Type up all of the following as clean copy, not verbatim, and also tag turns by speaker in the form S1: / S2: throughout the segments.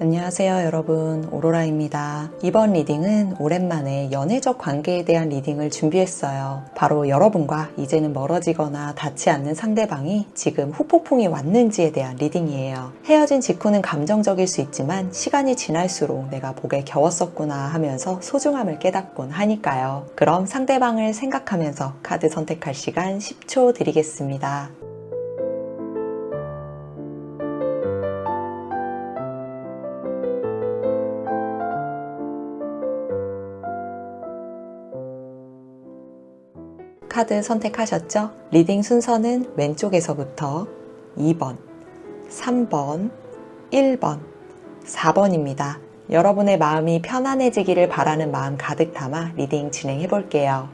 S1: 안녕하세요 여러분, 오로라입니다. 이번 리딩은 오랜만에 연애적 관계에 대한 리딩을 준비했어요. 바로 여러분과 이제는 멀어지거나 닿지 않는 상대방이 지금 후폭풍이 왔는지에 대한 리딩이에요. 헤어진 직후는 감정적일 수 있지만 시간이 지날수록 내가 복에 겨웠었구나 하면서 소중함을 깨닫곤 하니까요. 그럼 상대방을 생각하면서 카드 선택할 시간 10초 드리겠습니다. 카드 선택하셨죠? 리딩 순서는 왼쪽에서부터 2번, 3번, 1번, 4번입니다. 여러분의 마음이 편안해지기를 바라는 마음 가득 담아 리딩 진행해 볼게요.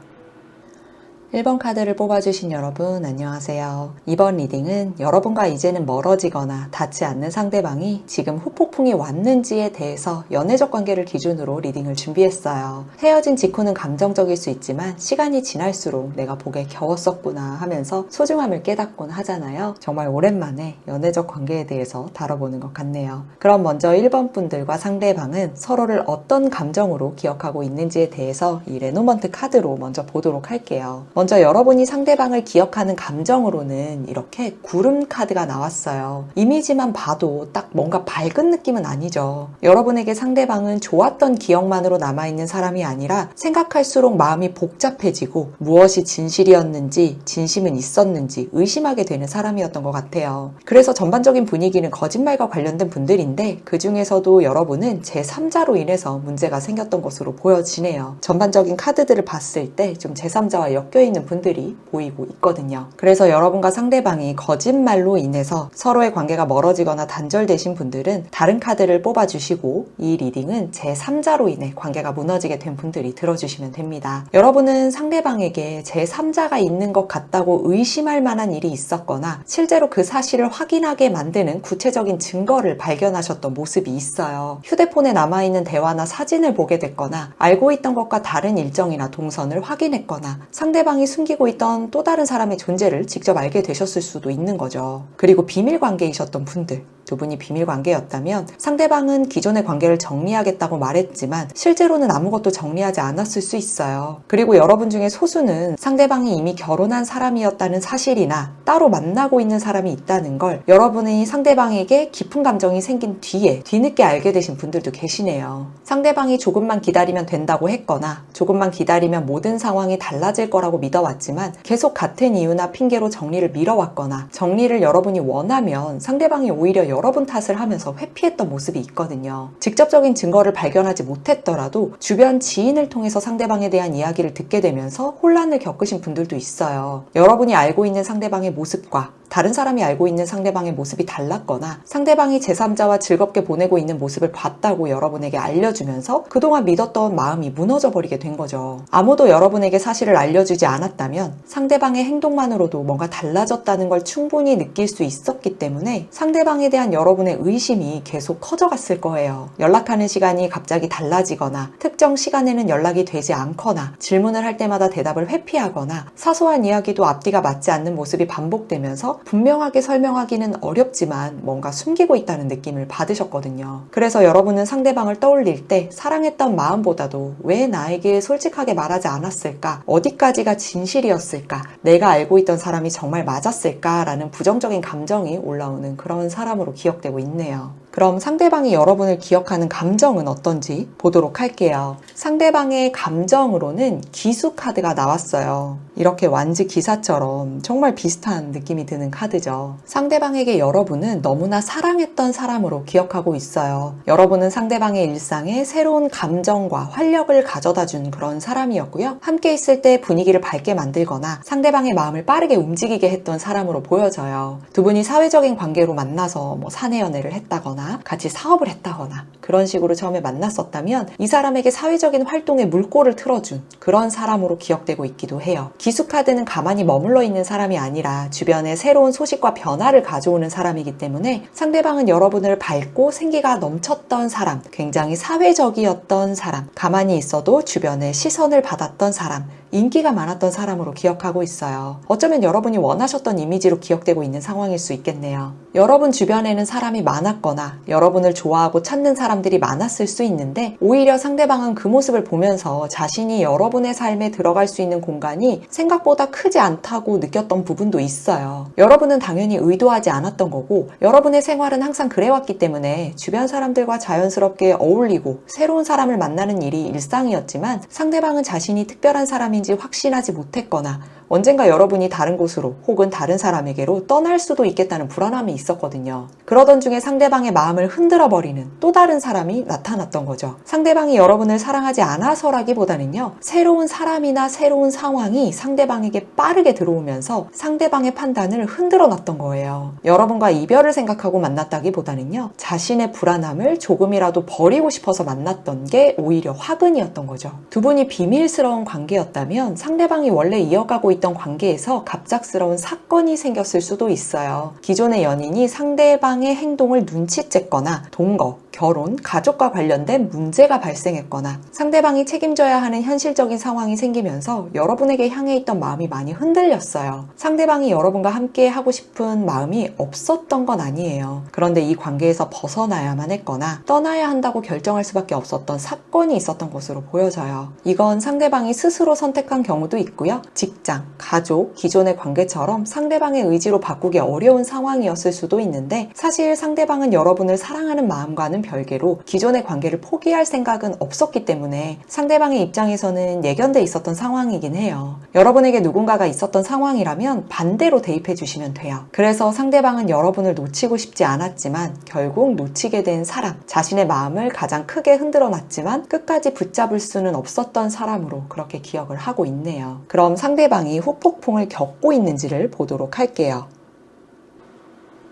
S1: 1번 카드를 뽑아주신 여러분 안녕하세요. 이번 리딩은 여러분과 이제는 멀어지거나 닿지 않는 상대방이 지금 후폭풍이 왔는지에 대해서 연애적 관계를 기준으로 리딩을 준비했어요. 헤어진 직후는 감정적일 수 있지만 시간이 지날수록 내가 복에 겨웠었구나 하면서 소중함을 깨닫곤 하잖아요. 정말 오랜만에 연애적 관계에 대해서 다뤄보는 것 같네요. 그럼 먼저 1번 분들과 상대방은 서로를 어떤 감정으로 기억하고 있는지에 대해서 이 레노먼트 카드로 먼저 보도록 할게요. 먼저 여러분이 상대방을 기억하는 감정으로는 이렇게 구름 카드가 나왔어요. 이미지만 봐도 딱 뭔가 밝은 느낌은 아니죠. 여러분에게 상대방은 좋았던 기억만으로 남아있는 사람이 아니라 생각할수록 마음이 복잡해지고 무엇이 진실이었는지 진심은 있었는지 의심하게 되는 사람이었던 것 같아요. 그래서 전반적인 분위기는 거짓말과 관련된 분들인데 그 중에서도 여러분은 제3자로 인해서 문제가 생겼던 것으로 보여지네요. 전반적인 카드들을 봤을 때 좀 제3자와 엮여있는 분들이 보이고 있거든요. 그래서 여러분과 상대방이 거짓말로 인해서 서로의 관계가 멀어지거나 단절되신 분들은 다른 카드를 뽑아주시고 이 리딩은 제3자로 인해 관계가 무너지게 된 분들이 들어주시면 됩니다. 여러분은 상대방에게 제3자가 있는 것 같다고 의심할 만한 일이 있었거나 실제로 그 사실을 확인하게 만드는 구체적인 증거를 발견하셨던 모습이 있어요. 휴대폰에 남아있는 대화나 사진을 보게 됐거나 알고 있던 것과 다른 일정이나 동선을 확인했거나 상대방이 숨기고 있던 또 다른 사람의 존재를 직접 알게 되셨을 수도 있는 거죠. 그리고 비밀 관계이셨던 분들, 두 분이 비밀 관계였다면 상대방은 기존의 관계를 정리하겠다고 말했지만 실제로는 아무것도 정리하지 않았을 수 있어요. 그리고 여러분 중에 소수는 상대방이 이미 결혼한 사람이었다는 사실이나 따로 만나고 있는 사람이 있다는 걸 여러분이 상대방에게 깊은 감정이 생긴 뒤늦게 알게 되신 분들도 계시네요. 상대방이 조금만 기다리면 된다고 했거나 조금만 기다리면 모든 상황이 달라질 거라고 믿어왔지만 계속 같은 이유나 핑계로 정리를 미뤄왔거나 정리를 여러분이 원하면 상대방이 오히려 여러분 탓을 하면서 회피했던 모습이 있거든요. 직접적인 증거를 발견하지 못했더라도 주변 지인을 통해서 상대방에 대한 이야기를 듣게 되면서 혼란을 겪으신 분들도 있어요. 여러분이 알고 있는 상대방의 모습과 다른 사람이 알고 있는 상대방의 모습이 달랐거나 상대방이 제3자와 즐겁게 보내고 있는 모습을 봤다고 여러분에게 알려주면서 그동안 믿었던 마음이 무너져 버리게 된 거죠. 아무도 여러분에게 사실을 알려주지 않았다면 상대방의 행동만으로도 뭔가 달라졌다는 걸 충분히 느낄 수 있었기 때문에 상대방에 대한 여러분의 의심이 계속 커져갔을 거예요. 연락하는 시간이 갑자기 달라지거나 특정 시간에는 연락이 되지 않거나 질문을 할 때마다 대답을 회피하거나 사소한 이야기도 앞뒤가 맞지 않는 모습이 반복되면서 분명하게 설명하기는 어렵지만 뭔가 숨기고 있다는 느낌을 받으셨거든요. 그래서 여러분은 상대방을 떠올릴 때 사랑했던 마음보다도 왜 나에게 솔직하게 말하지 않았을까? 어디까지가 진실이었을까? 내가 알고 있던 사람이 정말 맞았을까? 라는 부정적인 감정이 올라오는 그런 사람으로 기억되고 있네요. 그럼 상대방이 여러분을 기억하는 감정은 어떤지 보도록 할게요. 상대방의 감정으로는 기수 카드가 나왔어요. 이렇게 완지 기사처럼 정말 비슷한 느낌이 드는 카드죠. 상대방에게 여러분은 너무나 사랑했던 사람으로 기억하고 있어요. 여러분은 상대방의 일상에 새로운 감정과 활력을 가져다 준 그런 사람이었고요. 함께 있을 때 분위기를 밝게 만들거나 상대방의 마음을 빠르게 움직이게 했던 사람으로 보여져요. 두 분이 사회적인 관계로 만나서 사내 연애를 했다거나 같이 사업을 했다거나 그런 식으로 처음에 만났었다면 이 사람에게 사회적인 활동에 물꼬를 틀어준 그런 사람으로 기억되고 있기도 해요. 기수 카드는 가만히 머물러 있는 사람이 아니라 주변에 새로운 소식과 변화를 가져오는 사람이기 때문에 상대방은 여러분을 밝고 생기가 넘쳤던 사람, 굉장히 사회적이었던 사람, 가만히 있어도 주변의 시선을 받았던 사람, 인기가 많았던 사람으로 기억하고 있어요. 어쩌면 여러분이 원하셨던 이미지로 기억되고 있는 상황일 수 있겠네요. 여러분 주변에는 사람이 많았거나 여러분을 좋아하고 찾는 사람들이 많았을 수 있는데 오히려 상대방은 그 모습을 보면서 자신이 여러분의 삶에 들어갈 수 있는 공간이 생각보다 크지 않다고 느꼈던 부분도 있어요. 여러분은 당연히 의도하지 않았던 거고 여러분의 생활은 항상 그래왔기 때문에 주변 사람들과 자연스럽게 어울리고 새로운 사람을 만나는 일이 일상이었지만 상대방은 자신이 특별한 사람인지 확신하지 못했거나 언젠가 여러분이 다른 곳으로 혹은 다른 사람에게로 떠날 수도 있겠다는 불안함이 있었거든요. 그러던 중에 상대방의 마음을 흔들어버리는 또 다른 사람이 나타났던 거죠. 상대방이 여러분을 사랑하지 않아서라기보다는요. 새로운 사람이나 새로운 상황이 상대방에게 빠르게 들어오면서 상대방의 판단을 흔들어 놨던 거예요. 여러분과 이별을 생각하고 만났다기보다는요. 자신의 불안함을 조금이라도 버리고 싶어서 만났던 게 오히려 화근이었던 거죠. 두 분이 비밀스러운 관계였다면 상대방이 원래 이어가고 있던 관계에서 갑작스러운 사건이 생겼을 수도 있어요. 기존의 연인이 상대방의 행동을 눈치챘거나 동거, 결혼, 가족과 관련된 문제가 발생했거나 상대방이 책임져야 하는 현실적인 상황이 생기면서 여러분에게 향해 있던 마음이 많이 흔들렸어요. 상대방이 여러분과 함께 하고 싶은 마음이 없었던 건 아니에요. 그런데 이 관계에서 벗어나야만 했거나 떠나야 한다고 결정할 수밖에 없었던 사건이 있었던 것으로 보여져요. 이건 상대방이 스스로 선택한 경우도 있고요. 직장, 가족, 기존의 관계처럼 상대방의 의지로 바꾸기 어려운 상황이었을 수도 있는데 사실 상대방은 여러분을 사랑하는 마음과는 별개로 기존의 관계를 포기할 생각은 없었기 때문에 상대방의 입장에서는 예견돼 있었던 상황이긴 해요. 여러분에게 누군가가 있었던 상황이라면 반대로 대입해 주시면 돼요. 그래서 상대방은 여러분을 놓치고 싶지 않았지만 결국 놓치게 된 사람, 자신의 마음을 가장 크게 흔들어 놨지만 끝까지 붙잡을 수는 없었던 사람으로 그렇게 기억을 하고 있네요. 그럼 상대방이 후폭풍을 겪고 있는지를 보도록 할게요.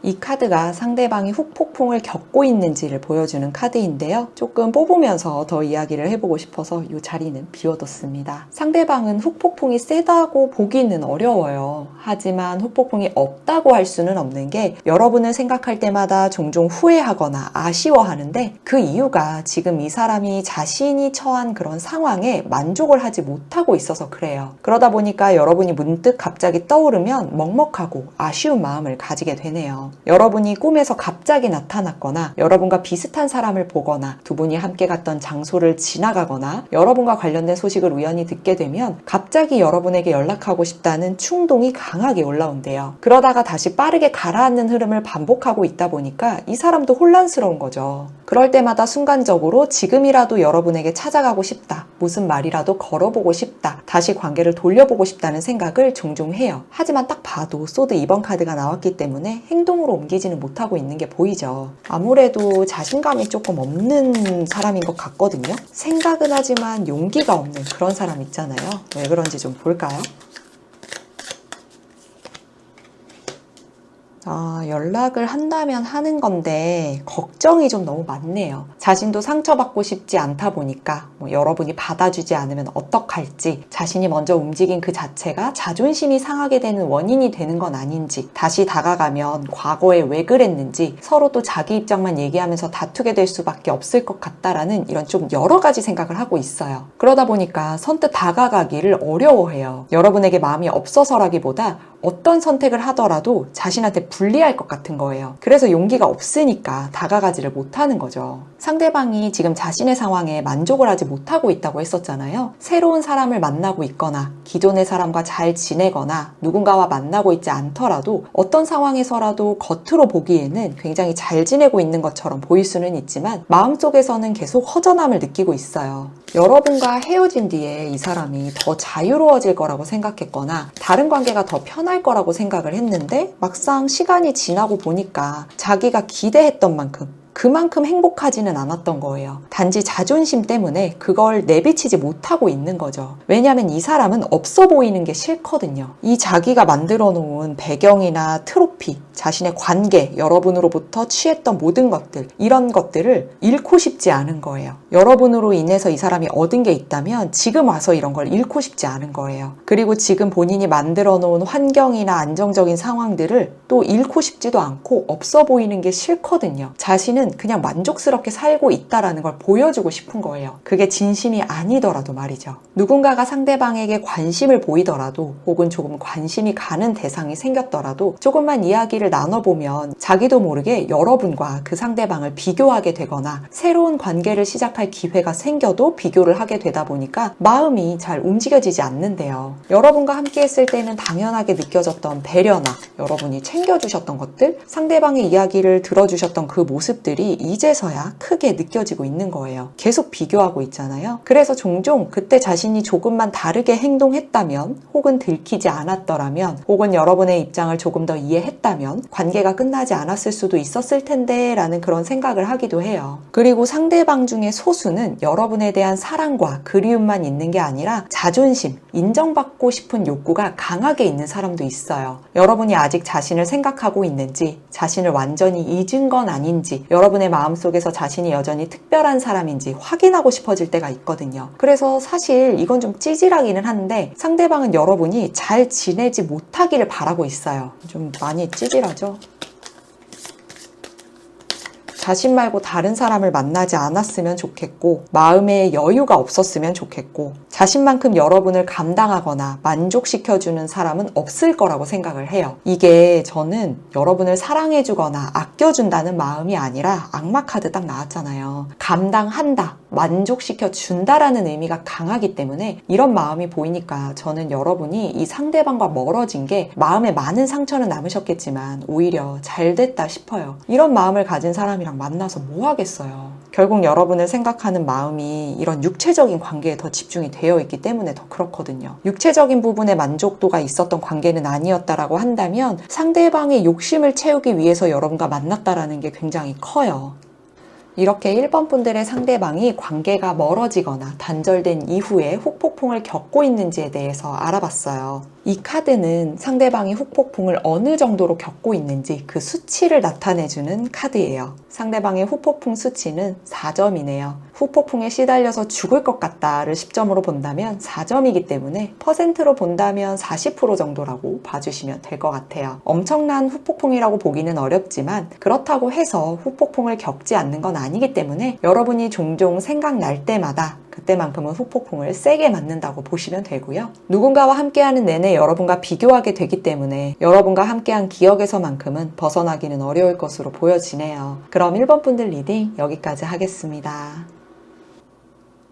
S1: 이 카드가 상대방이 후폭풍을 겪고 있는지를 보여주는 카드인데요. 조금 뽑으면서 더 이야기를 해보고 싶어서 이 자리는 비워뒀습니다. 상대방은 후폭풍이 세다고 보기는 어려워요. 하지만 후폭풍이 없다고 할 수는 없는 게 여러분을 생각할 때마다 종종 후회하거나 아쉬워하는데 그 이유가 지금 이 사람이 자신이 처한 그런 상황에 만족을 하지 못하고 있어서 그래요. 그러다 보니까 여러분이 문득 갑자기 떠오르면 먹먹하고 아쉬운 마음을 가지게 되네요. 여러분이 꿈에서 갑자기 나타났거나 여러분과 비슷한 사람을 보거나 두 분이 함께 갔던 장소를 지나가거나 여러분과 관련된 소식을 우연히 듣게 되면 갑자기 여러분에게 연락하고 싶다는 충동이 강하게 올라온대요. 그러다가 다시 빠르게 가라앉는 흐름을 반복하고 있다 보니까 이 사람도 혼란스러운 거죠. 그럴 때마다 순간적으로 지금이라도 여러분에게 찾아가고 싶다. 무슨 말이라도 걸어보고 싶다. 다시 관계를 돌려보고 싶다는 생각을 종종 해요. 하지만 딱 봐도 소드 2번 카드가 나왔기 때문에 행동으로 옮기지는 못하고 있는 게 보이죠. 아무래도 자신감이 조금 없는 사람인 것 같거든요. 생각은 하지만 용기가 없는 그런 사람 있잖아요. 왜 그런지 좀 볼까요? 연락을 한다면 하는 건데 걱정이 좀 너무 많네요. 자신도 상처받고 싶지 않다 보니까 여러분이 받아주지 않으면 어떡할지, 자신이 먼저 움직인 그 자체가 자존심이 상하게 되는 원인이 되는 건 아닌지, 다시 다가가면 과거에 왜 그랬는지 서로 또 자기 입장만 얘기하면서 다투게 될 수밖에 없을 것 같다라는 이런 좀 여러 가지 생각을 하고 있어요. 그러다 보니까 선뜻 다가가기를 어려워해요. 여러분에게 마음이 없어서라기보다 어떤 선택을 하더라도 자신한테 불리할 것 같은 거예요. 그래서 용기가 없으니까 다가가지를 못하는 거죠. 상대방이 지금 자신의 상황에 만족을 하지 못하고 있다고 했었잖아요. 새로운 사람을 만나고 있거나 기존의 사람과 잘 지내거나 누군가와 만나고 있지 않더라도 어떤 상황에서라도 겉으로 보기에는 굉장히 잘 지내고 있는 것처럼 보일 수는 있지만 마음속에서는 계속 허전함을 느끼고 있어요. 여러분과 헤어진 뒤에 이 사람이 더 자유로워질 거라고 생각했거나 다른 관계가 더 편할 거라고 생각을 했는데 막상 시간이 지나고 보니까 자기가 기대했던 만큼 그만큼 행복하지는 않았던 거예요. 단지 자존심 때문에 그걸 내비치지 못하고 있는 거죠. 왜냐하면 이 사람은 없어 보이는 게 싫거든요. 이 자기가 만들어 놓은 배경이나 트로피, 자신의 관계, 여러분으로부터 취했던 모든 것들, 이런 것들을 잃고 싶지 않은 거예요. 여러분으로 인해서 이 사람이 얻은 게 있다면 지금 와서 이런 걸 잃고 싶지 않은 거예요. 그리고 지금 본인이 만들어 놓은 환경이나 안정적인 상황들을 또 잃고 싶지도 않고 없어 보이는 게 싫거든요. 자신은 그냥 만족스럽게 살고 있다라는 걸 보여주고 싶은 거예요. 그게 진심이 아니더라도 말이죠. 누군가가 상대방에게 관심을 보이더라도 혹은 조금 관심이 가는 대상이 생겼더라도 조금만 이야기를 나눠보면 자기도 모르게 여러분과 그 상대방을 비교하게 되거나 새로운 관계를 시작할 기회가 생겨도 비교를 하게 되다 보니까 마음이 잘 움직여지지 않는데요. 여러분과 함께 했을 때는 당연하게 느껴졌던 배려나 여러분이 챙겨주셨던 것들, 상대방의 이야기를 들어주셨던 그 모습들이 이제서야 크게 느껴지고 있는 거예요. 계속 비교하고 있잖아요. 그래서 종종 그때 자신이 조금만 다르게 행동했다면 혹은 들키지 않았더라면 혹은 여러분의 입장을 조금 더 이해했다면 관계가 끝나지 않았을 수도 있었을 텐데 라는 그런 생각을 하기도 해요. 그리고 상대방 중에 소수는 여러분에 대한 사랑과 그리움만 있는 게 아니라 자존심, 인정받고 싶은 욕구가 강하게 있는 사람도 있어요. 여러분이 아직 자신을 생각하고 있는지, 자신을 완전히 잊은 건 아닌지, 여러분의 마음속에서 자신이 여전히 특별한 사람인지 확인하고 싶어질 때가 있거든요. 그래서 사실 이건 좀 찌질하기는 한데 상대방은 여러분이 잘 지내지 못하기를 바라고 있어요. 좀 많이 찌질하죠? 자신 말고 다른 사람을 만나지 않았으면 좋겠고 마음에 여유가 없었으면 좋겠고 자신만큼 여러분을 감당하거나 만족시켜주는 사람은 없을 거라고 생각을 해요. 이게 저는 여러분을 사랑해주거나 아껴준다는 마음이 아니라 악마 카드 딱 나왔잖아요. 감당한다, 만족시켜준다라는 의미가 강하기 때문에 이런 마음이 보이니까 저는 여러분이 이 상대방과 멀어진 게 마음에 많은 상처는 남으셨겠지만 오히려 잘 됐다 싶어요. 이런 마음을 가진 사람이랑 만나서 뭐 하겠어요. 결국 여러분을 생각하는 마음이 이런 육체적인 관계에 더 집중이 되어 있기 때문에 더 그렇거든요. 육체적인 부분에 만족도가 있었던 관계는 아니었다라고 한다면 상대방의 욕심을 채우기 위해서 여러분과 만났다라는 게 굉장히 커요. 이렇게 1번 분들의 상대방이 관계가 멀어지거나 단절된 이후에 후폭풍을 겪고 있는지에 대해서 알아봤어요. 이 카드는 상대방이 후폭풍을 어느 정도로 겪고 있는지 그 수치를 나타내주는 카드예요. 상대방의 후폭풍 수치는 4점이네요. 후폭풍에 시달려서 죽을 것 같다를 10점으로 본다면 4점이기 때문에 퍼센트로 본다면 40% 정도라고 봐주시면 될 것 같아요. 엄청난 후폭풍이라고 보기는 어렵지만 그렇다고 해서 후폭풍을 겪지 않는 건 아니기 때문에 여러분이 종종 생각날 때마다 그때만큼은 후폭풍을 세게 맞는다고 보시면 되고요. 누군가와 함께하는 내내 여러분과 비교하게 되기 때문에 여러분과 함께한 기억에서만큼은 벗어나기는 어려울 것으로 보여지네요. 그럼 1번 분들 리딩 여기까지 하겠습니다.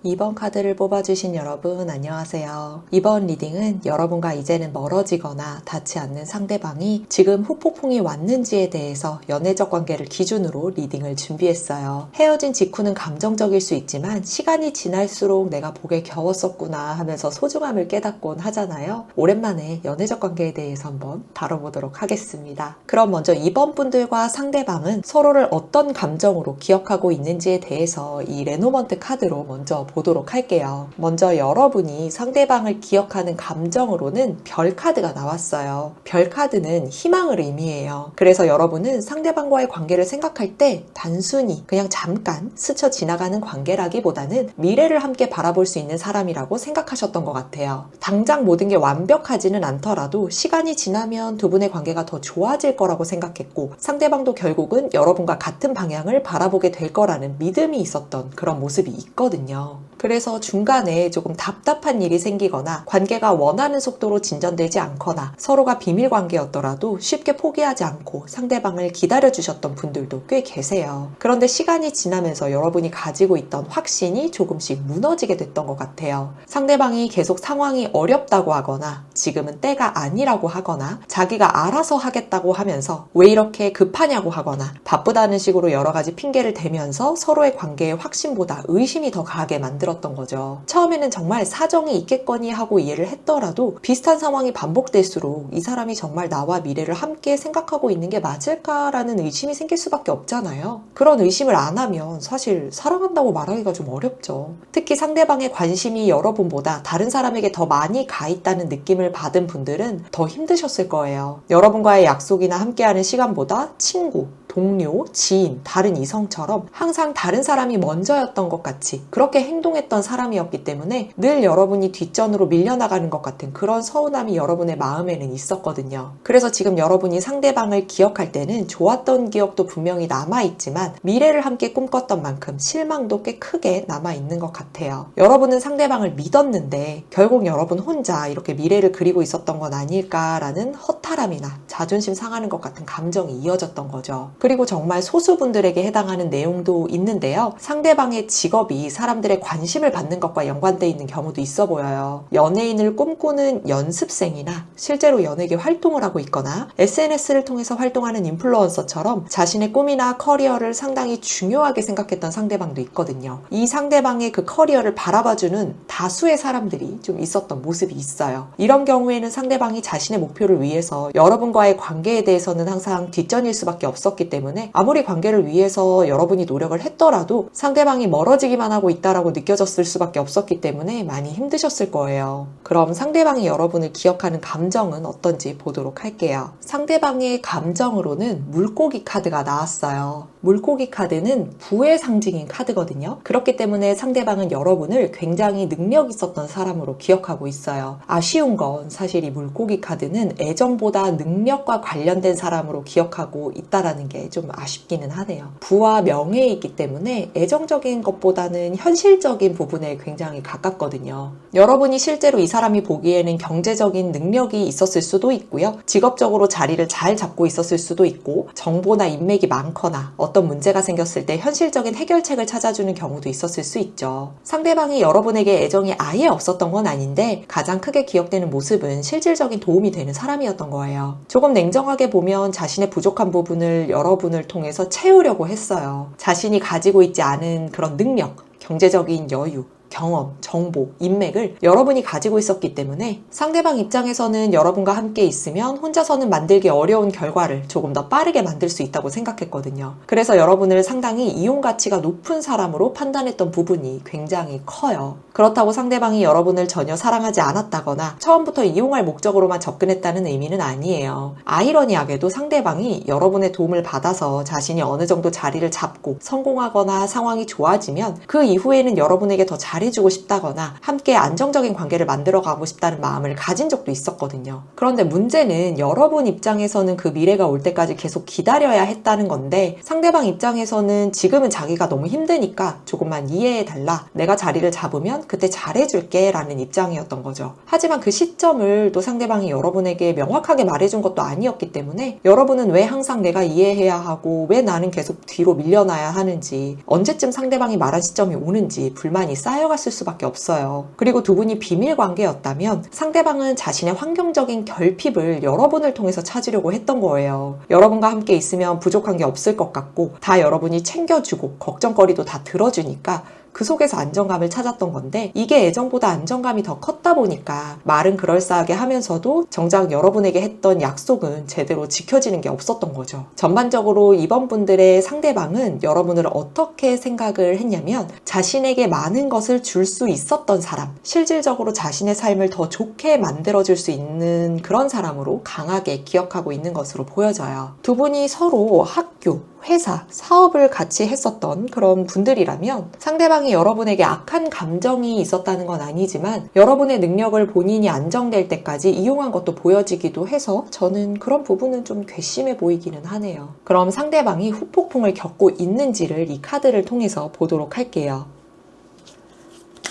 S1: 2번 카드를 뽑아주신 여러분 안녕하세요. 이번 리딩은 여러분과 이제는 멀어지거나 닿지 않는 상대방이 지금 후폭풍이 왔는지에 대해서 연애적 관계를 기준으로 리딩을 준비했어요. 헤어진 직후는 감정적일 수 있지만 시간이 지날수록 내가 보게 겨웠었구나 하면서 소중함을 깨닫곤 하잖아요. 오랜만에 연애적 관계에 대해서 한번 다뤄보도록 하겠습니다. 그럼 먼저 2번 분들과 상대방은 서로를 어떤 감정으로 기억하고 있는지에 대해서 이 레노먼트 카드로 먼저 보도록 할게요. 먼저 여러분이 상대방을 기억하는 감정으로는 별 카드가 나왔어요. 별 카드는 희망을 의미해요. 그래서 여러분은 상대방과의 관계를 생각할 때 단순히 그냥 잠깐 스쳐 지나가는 관계라기보다는 미래를 함께 바라볼 수 있는 사람이라고 생각하셨던 것 같아요. 당장 모든 게 완벽하지는 않더라도 시간이 지나면 두 분의 관계가 더 좋아질 거라고 생각했고 상대방도 결국은 여러분과 같은 방향을 바라보게 될 거라는 믿음이 있었던 그런 모습이 있거든요. 그래서 중간에 조금 답답한 일이 생기거나 관계가 원하는 속도로 진전되지 않거나 서로가 비밀 관계였더라도 쉽게 포기하지 않고 상대방을 기다려주셨던 분들도 꽤 계세요. 그런데 시간이 지나면서 여러분이 가지고 있던 확신이 조금씩 무너지게 됐던 것 같아요. 상대방이 계속 상황이 어렵다고 하거나 지금은 때가 아니라고 하거나 자기가 알아서 하겠다고 하면서 왜 이렇게 급하냐고 하거나 바쁘다는 식으로 여러 가지 핑계를 대면서 서로의 관계의 확신보다 의심이 더 강하게 만들었던 거죠. 처음에는 정말 사정이 있겠거니 하고 이해를 했더라도 비슷한 상황이 반복될수록 이 사람이 정말 나와 미래를 함께 생각하고 있는 게 맞을까라는 의심이 생길 수밖에 없잖아요. 그런 의심을 안 하면 사실 사랑한다고 말하기가 좀 어렵죠. 특히 상대방의 관심이 여러분보다 다른 사람에게 더 많이 가 있다는 느낌을 받은 분들은 더 힘드셨을 거예요. 여러분과의 약속이나 함께하는 시간보다 친구, 동료, 지인, 다른 이성처럼 항상 다른 사람이 먼저였던 것 같이 그렇게 행동했던 사람이었기 때문에 늘 여러분이 뒷전으로 밀려나가는 것 같은 그런 서운함이 여러분의 마음에는 있었거든요. 그래서 지금 여러분이 상대방을 기억할 때는 좋았던 기억도 분명히 남아있지만 미래를 함께 꿈꿨던 만큼 실망도 꽤 크게 남아있는 것 같아요. 여러분은 상대방을 믿었는데 결국 여러분 혼자 이렇게 미래를 그리고 있었던 건 아닐까라는 허탈함이나 자존심 상하는 것 같은 감정이 이어졌던 거죠. 그리고 정말 소수분들에게 해당하는 내용도 있는데요. 상대방의 직업이 사람들의 관심을 받는 것과 연관되어 있는 경우도 있어 보여요. 연예인을 꿈꾸는 연습생이나 실제로 연예계 활동을 하고 있거나 SNS를 통해서 활동하는 인플루언서처럼 자신의 꿈이나 커리어를 상당히 중요하게 생각했던 상대방도 있거든요. 이 상대방의 그 커리어를 바라봐주는 다수의 사람들이 좀 있었던 모습이 있어요. 이런 경우에는 상대방이 자신의 목표를 위해서 여러분과의 관계에 대해서는 항상 뒷전일 수밖에 없었기 때문에 아무리 관계를 위해서 여러분이 노력을 했더라도 상대방이 멀어지기만 하고 있다라고 느껴졌을 수밖에 없었기 때문에 많이 힘드셨을 거예요. 그럼 상대방이 여러분을 기억하는 감정은 어떤지 보도록 할게요. 상대방의 감정으로는 물고기 카드가 나왔어요. 물고기 카드는 부의 상징인 카드거든요. 그렇기 때문에 상대방은 여러분을 굉장히 능력 있었던 사람으로 기억하고 있어요. 아쉬운 건 사실 이 물고기 카드는 애정보다 능력과 관련된 사람으로 기억하고 있다라는 게 좀 아쉽기는 하네요. 부와 명예에 있기 때문에 애정적인 것보다는 현실적인 부분에 굉장히 가깝거든요. 여러분이 실제로 이 사람이 보기에는 경제적인 능력이 있었을 수도 있고요. 직업적으로 자리를 잘 잡고 있었을 수도 있고 정보나 인맥이 많거나 어떤 문제가 생겼을 때 현실적인 해결책을 찾아주는 경우도 있었을 수 있죠. 상대방이 여러분에게 애정이 아예 없었던 건 아닌데 가장 크게 기억되는 모습은 실질적인 도움이 되는 사람이었던 거예요. 조금 냉정하게 보면 자신의 부족한 부분을 여러분을 통해서 채우려고 했어요. 자신이 가지고 있지 않은 그런 능력, 경제적인 여유, 경험, 정보, 인맥을 여러분이 가지고 있었기 때문에 상대방 입장에서는 여러분과 함께 있으면 혼자서는 만들기 어려운 결과를 조금 더 빠르게 만들 수 있다고 생각했거든요. 그래서 여러분을 상당히 이용 가치가 높은 사람으로 판단했던 부분이 굉장히 커요. 그렇다고 상대방이 여러분을 전혀 사랑하지 않았다거나 처음부터 이용할 목적으로만 접근했다는 의미는 아니에요. 아이러니하게도 상대방이 여러분의 도움을 받아서 자신이 어느 정도 자리를 잡고 성공하거나 상황이 좋아지면 그 이후에는 여러분에게 더 잘해주고 싶다거나 함께 안정적인 관계를 만들어가고 싶다는 마음을 가진 적도 있었거든요. 그런데 문제는 여러분 입장에서는 그 미래가 올 때까지 계속 기다려야 했다는 건데 상대방 입장에서는 지금은 자기가 너무 힘드니까 조금만 이해해달라. 내가 자리를 잡으면 그때 잘해줄게 라는 입장이었던 거죠. 하지만 그 시점을 또 상대방이 여러분에게 명확하게 말해준 것도 아니었기 때문에 여러분은 왜 항상 내가 이해해야 하고 왜 나는 계속 뒤로 밀려나야 하는지 언제쯤 상대방이 말한 시점이 오는지 불만이 쌓여갔을 수밖에 없어요. 그리고 두 분이 비밀 관계였다면 상대방은 자신의 환경적인 결핍을 여러분을 통해서 찾으려고 했던 거예요. 여러분과 함께 있으면 부족한 게 없을 것 같고 다 여러분이 챙겨주고 걱정거리도 다 들어주니까 그 속에서 안정감을 찾았던 건데 이게 애정보다 안정감이 더 컸다 보니까 말은 그럴싸하게 하면서도 정작 여러분에게 했던 약속은 제대로 지켜지는 게 없었던 거죠. 전반적으로 이번 분들의 상대방은 여러분을 어떻게 생각을 했냐면 자신에게 많은 것을 줄 수 있었던 사람, 실질적으로 자신의 삶을 더 좋게 만들어줄 수 있는 그런 사람으로 강하게 기억하고 있는 것으로 보여져요. 두 분이 서로 학교, 회사, 사업을 같이 했었던 그런 분들이라면 상대방이 여러분에게 악한 감정이 있었다는 건 아니지만 여러분의 능력을 본인이 안정될 때까지 이용한 것도 보여지기도 해서 저는 그런 부분은 좀 괘씸해 보이기는 하네요. 그럼 상대방이 후폭풍을 겪고 있는지를 이 카드를 통해서 보도록 할게요.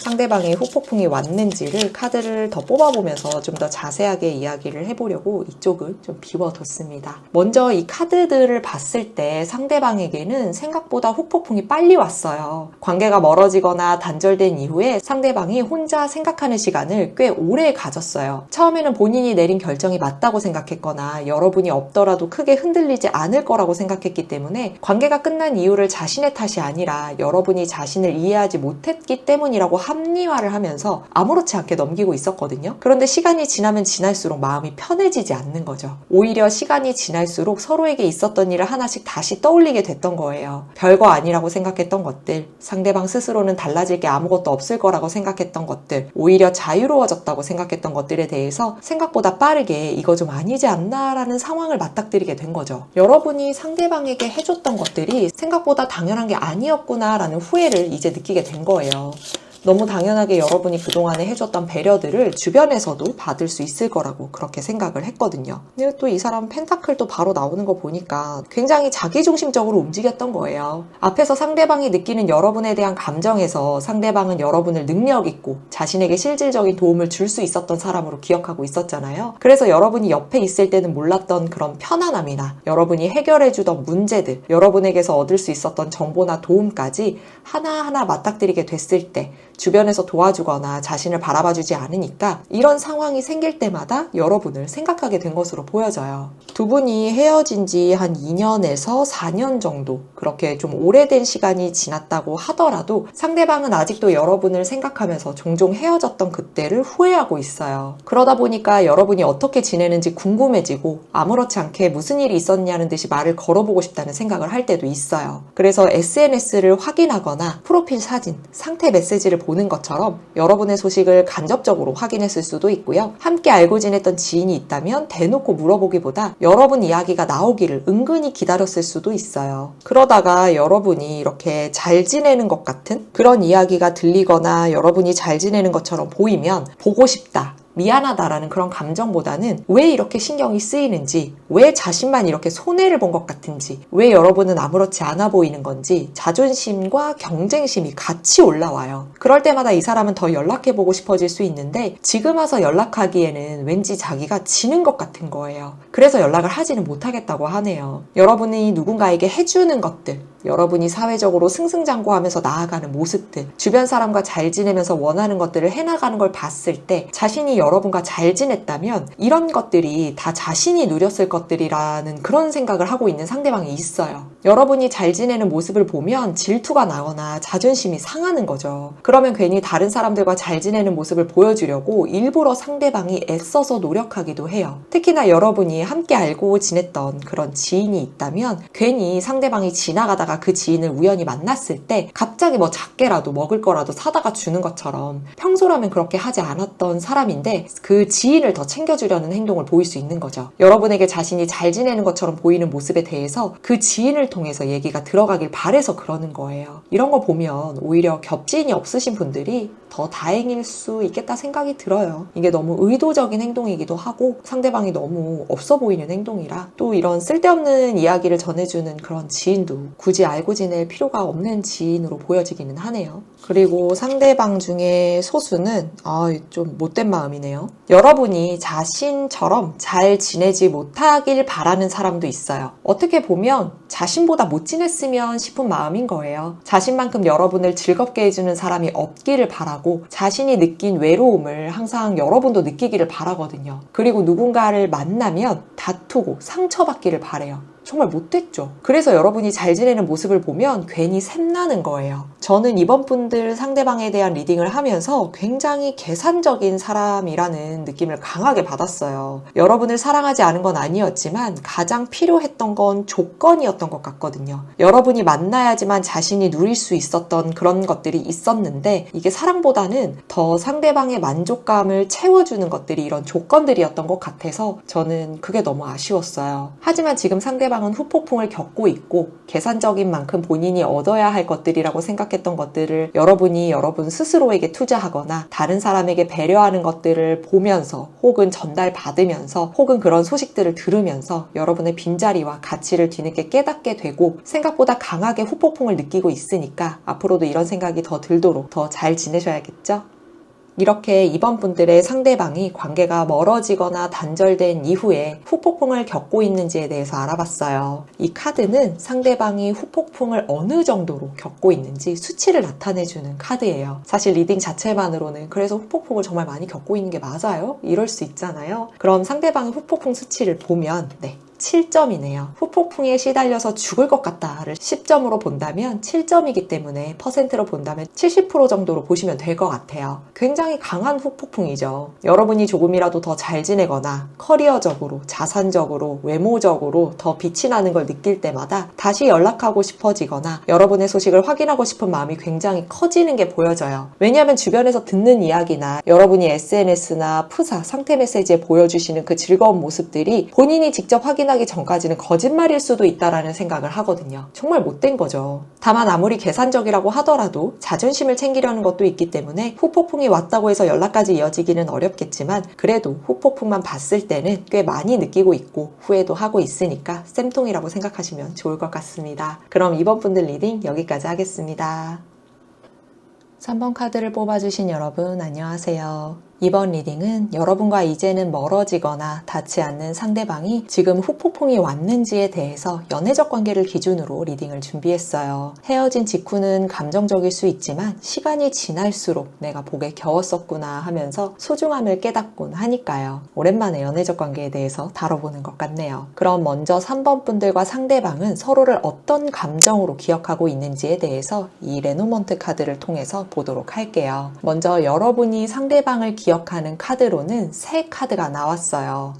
S1: 상대방의 후폭풍이 왔는지를 카드를 더 뽑아보면서 좀 더 자세하게 이야기를 해보려고 이쪽을 좀 비워뒀습니다. 먼저 이 카드들을 봤을 때 상대방에게는 생각보다 후폭풍이 빨리 왔어요. 관계가 멀어지거나 단절된 이후에 상대방이 혼자 생각하는 시간을 꽤 오래 가졌어요. 처음에는 본인이 내린 결정이 맞다고 생각했거나 여러분이 없더라도 크게 흔들리지 않을 거라고 생각했기 때문에 관계가 끝난 이유를 자신의 탓이 아니라 여러분이 자신을 이해하지 못했기 때문이라고 합리화를 하면서 아무렇지 않게 넘기고 있었거든요. 그런데 시간이 지나면 지날수록 마음이 편해지지 않는 거죠. 오히려 시간이 지날수록 서로에게 있었던 일을 하나씩 다시 떠올리게 됐던 거예요. 별거 아니라고 생각했던 것들, 상대방 스스로는 달라질 게 아무것도 없을 거라고 생각했던 것들, 오히려 자유로워졌다고 생각했던 것들에 대해서 생각보다 빠르게 이거 좀 아니지 않나라는 상황을 맞닥뜨리게 된 거죠. 여러분이 상대방에게 해줬던 것들이 생각보다 당연한 게 아니었구나라는 후회를 이제 느끼게 된 거예요. 너무 당연하게 여러분이 그동안에 해줬던 배려들을 주변에서도 받을 수 있을 거라고 그렇게 생각을 했거든요. 근데 또 이 사람 펜타클도 바로 나오는 거 보니까 굉장히 자기중심적으로 움직였던 거예요. 앞에서 상대방이 느끼는 여러분에 대한 감정에서 상대방은 여러분을 능력 있고 자신에게 실질적인 도움을 줄 수 있었던 사람으로 기억하고 있었잖아요. 그래서 여러분이 옆에 있을 때는 몰랐던 그런 편안함이나 여러분이 해결해주던 문제들, 여러분에게서 얻을 수 있었던 정보나 도움까지 하나하나 맞닥뜨리게 됐을 때 주변에서 도와주거나 자신을 바라봐주지 않으니까 이런 상황이 생길 때마다 여러분을 생각하게 된 것으로 보여져요. 두 분이 헤어진 지 한 2년에서 4년 정도 그렇게 좀 오래된 시간이 지났다고 하더라도 상대방은 아직도 여러분을 생각하면서 종종 헤어졌던 그때를 후회하고 있어요. 그러다 보니까 여러분이 어떻게 지내는지 궁금해지고 아무렇지 않게 무슨 일이 있었냐는 듯이 말을 걸어보고 싶다는 생각을 할 때도 있어요. 그래서 SNS를 확인하거나 프로필 사진, 상태 메시지를 보는 것처럼 여러분의 소식을 간접적으로 확인했을 수도 있고요. 함께 알고 지냈던 지인이 있다면 대놓고 물어보기보다 여러분 이야기가 나오기를 은근히 기다렸을 수도 있어요. 그러다가 여러분이 이렇게 잘 지내는 것 같은 그런 이야기가 들리거나 여러분이 잘 지내는 것처럼 보이면 보고 싶다, 미안하다라는 그런 감정보다는 왜 이렇게 신경이 쓰이는지, 왜 자신만 이렇게 손해를 본 것 같은지, 왜 여러분은 아무렇지 않아 보이는 건지 자존심과 경쟁심이 같이 올라와요. 그럴 때마다 이 사람은 더 연락해보고 싶어질 수 있는데 지금 와서 연락하기에는 왠지 자기가 지는 것 같은 거예요. 그래서 연락을 하지는 못하겠다고 하네요. 여러분이 누군가에게 해주는 것들, 여러분이 사회적으로 승승장구하면서 나아가는 모습들, 주변 사람과 잘 지내면서 원하는 것들을 해나가는 걸 봤을 때 자신이 여러분과 잘 지냈다면 이런 것들이 다 자신이 누렸을 것들이라는 그런 생각을 하고 있는 상대방이 있어요. 여러분이 잘 지내는 모습을 보면 질투가 나거나 자존심이 상하는 거죠. 그러면 괜히 다른 사람들과 잘 지내는 모습을 보여주려고 일부러 상대방이 애써서 노력하기도 해요. 특히나 여러분이 함께 알고 지냈던 그런 지인이 있다면 괜히 상대방이 지나가다가 그 지인을 우연히 만났을 때 갑자기 뭐 작게라도 먹을 거라도 사다가 주는 것처럼 평소라면 그렇게 하지 않았던 사람인데 그 지인을 더 챙겨주려는 행동을 보일 수 있는 거죠. 여러분에게 자신이 잘 지내는 것처럼 보이는 모습에 대해서 그 지인을 통해서 얘기가 들어가길 바래서 그러는 거예요. 이런 거 보면 오히려 겹지인이 없으신 분들이 더 다행일 수 있겠다 생각이 들어요. 이게 너무 의도적인 행동이기도 하고 상대방이 너무 없어 보이는 행동이라 또 이런 쓸데없는 이야기를 전해주는 그런 지인도 굳이 알고 지낼 필요가 없는 지인으로 보여지기는 하네요. 그리고 상대방 중에 소수는 좀 못된 마음이네요. 여러분이 자신처럼 잘 지내지 못하길 바라는 사람도 있어요. 어떻게 보면 자신보다 못 지냈으면 싶은 마음인 거예요. 자신만큼 여러분을 즐겁게 해주는 사람이 없기를 바라고 자신이 느낀 외로움을 항상 여러분도 느끼기를 바라거든요. 그리고 누군가를 만나면 다투고 상처받기를 바래요. 정말 못됐죠. 그래서 여러분이 잘 지내는 모습을 보면 괜히 샘나는 거예요. 저는 이번 분들 상대방에 대한 리딩을 하면서 굉장히 계산적인 사람이라는 느낌을 강하게 받았어요. 여러분을 사랑하지 않은 건 아니었지만 가장 필요했던 건 조건이었던 것 같거든요. 여러분이 만나야지만 자신이 누릴 수 있었던 그런 것들이 있었는데 이게 사랑보다는 더 상대방의 만족감을 채워주는 것들이 이런 조건들이었던 것 같아서 저는 그게 너무 아쉬웠어요. 하지만 지금 상대방 상대방은 후폭풍을 겪고 있고 계산적인 만큼 본인이 얻어야 할 것들이라고 생각했던 것들을 여러분이 여러분 스스로에게 투자하거나 다른 사람에게 배려하는 것들을 보면서 혹은 전달받으면서 혹은 그런 소식들을 들으면서 여러분의 빈자리와 가치를 뒤늦게 깨닫게 되고 생각보다 강하게 후폭풍을 느끼고 있으니까 앞으로도 이런 생각이 더 들도록 더 잘 지내셔야겠죠? 이렇게 2번 분들의 상대방이 관계가 멀어지거나 단절된 이후에 후폭풍을 겪고 있는지에 대해서 알아봤어요. 이 카드는 상대방이 후폭풍을 어느 정도로 겪고 있는지 수치를 나타내주는 카드예요. 사실 리딩 자체만으로는 그래서 후폭풍을 정말 많이 겪고 있는 게 맞아요? 이럴 수 있잖아요. 그럼 상대방의 후폭풍 수치를 보면 7점이네요. 후폭풍에 시달려서 죽을 것 같다를 10점으로 본다면 7점이기 때문에 퍼센트로 본다면 70% 정도로 보시면 될 것 같아요. 굉장히 강한 후폭풍이죠. 여러분이 조금이라도 더 잘 지내거나 커리어적으로, 자산적으로, 외모적으로 더 빛이 나는 걸 느낄 때마다 다시 연락하고 싶어지거나 여러분의 소식을 확인하고 싶은 마음이 굉장히 커지는 게 보여져요. 왜냐하면 주변에서 듣는 이야기나 여러분이 SNS나 푸사, 상태 메시지에 보여주시는 그 즐거운 모습들이 본인이 직접 확인하기 전까지는 거짓말일 수도 있다라는 생각을 하거든요. 정말 못된 거죠. 다만 아무리 계산적이라고 하더라도 자존심을 챙기려는 것도 있기 때문에 후폭풍이 왔다고 해서 연락까지 이어지기는 어렵겠지만 그래도 후폭풍만 봤을 때는 꽤 많이 느끼고 있고 후회도 하고 있으니까 쌤통이라고 생각하시면 좋을 것 같습니다. 그럼 이번 분들 리딩 여기까지 하겠습니다. 3번 카드를 뽑아주신 여러분 안녕하세요. 이번 리딩은 여러분과 이제는 멀어지거나 닿지 않는 상대방이 지금 후폭풍이 왔는지에 대해서 연애적 관계를 기준으로 리딩을 준비했어요. 헤어진 직후는 감정적일 수 있지만 시간이 지날수록 내가 복에 겨웠었구나 하면서 소중함을 깨닫곤 하니까요. 오랜만에 연애적 관계에 대해서 다뤄보는 것 같네요. 그럼 먼저 3번 분들과 상대방은 서로를 어떤 감정으로 기억하고 있는지에 대해서 이 레노먼트 카드를 통해서 보도록 할게요. 먼저 여러분이 상대방을 기억하는 카드로는 새 카드가 나왔어요.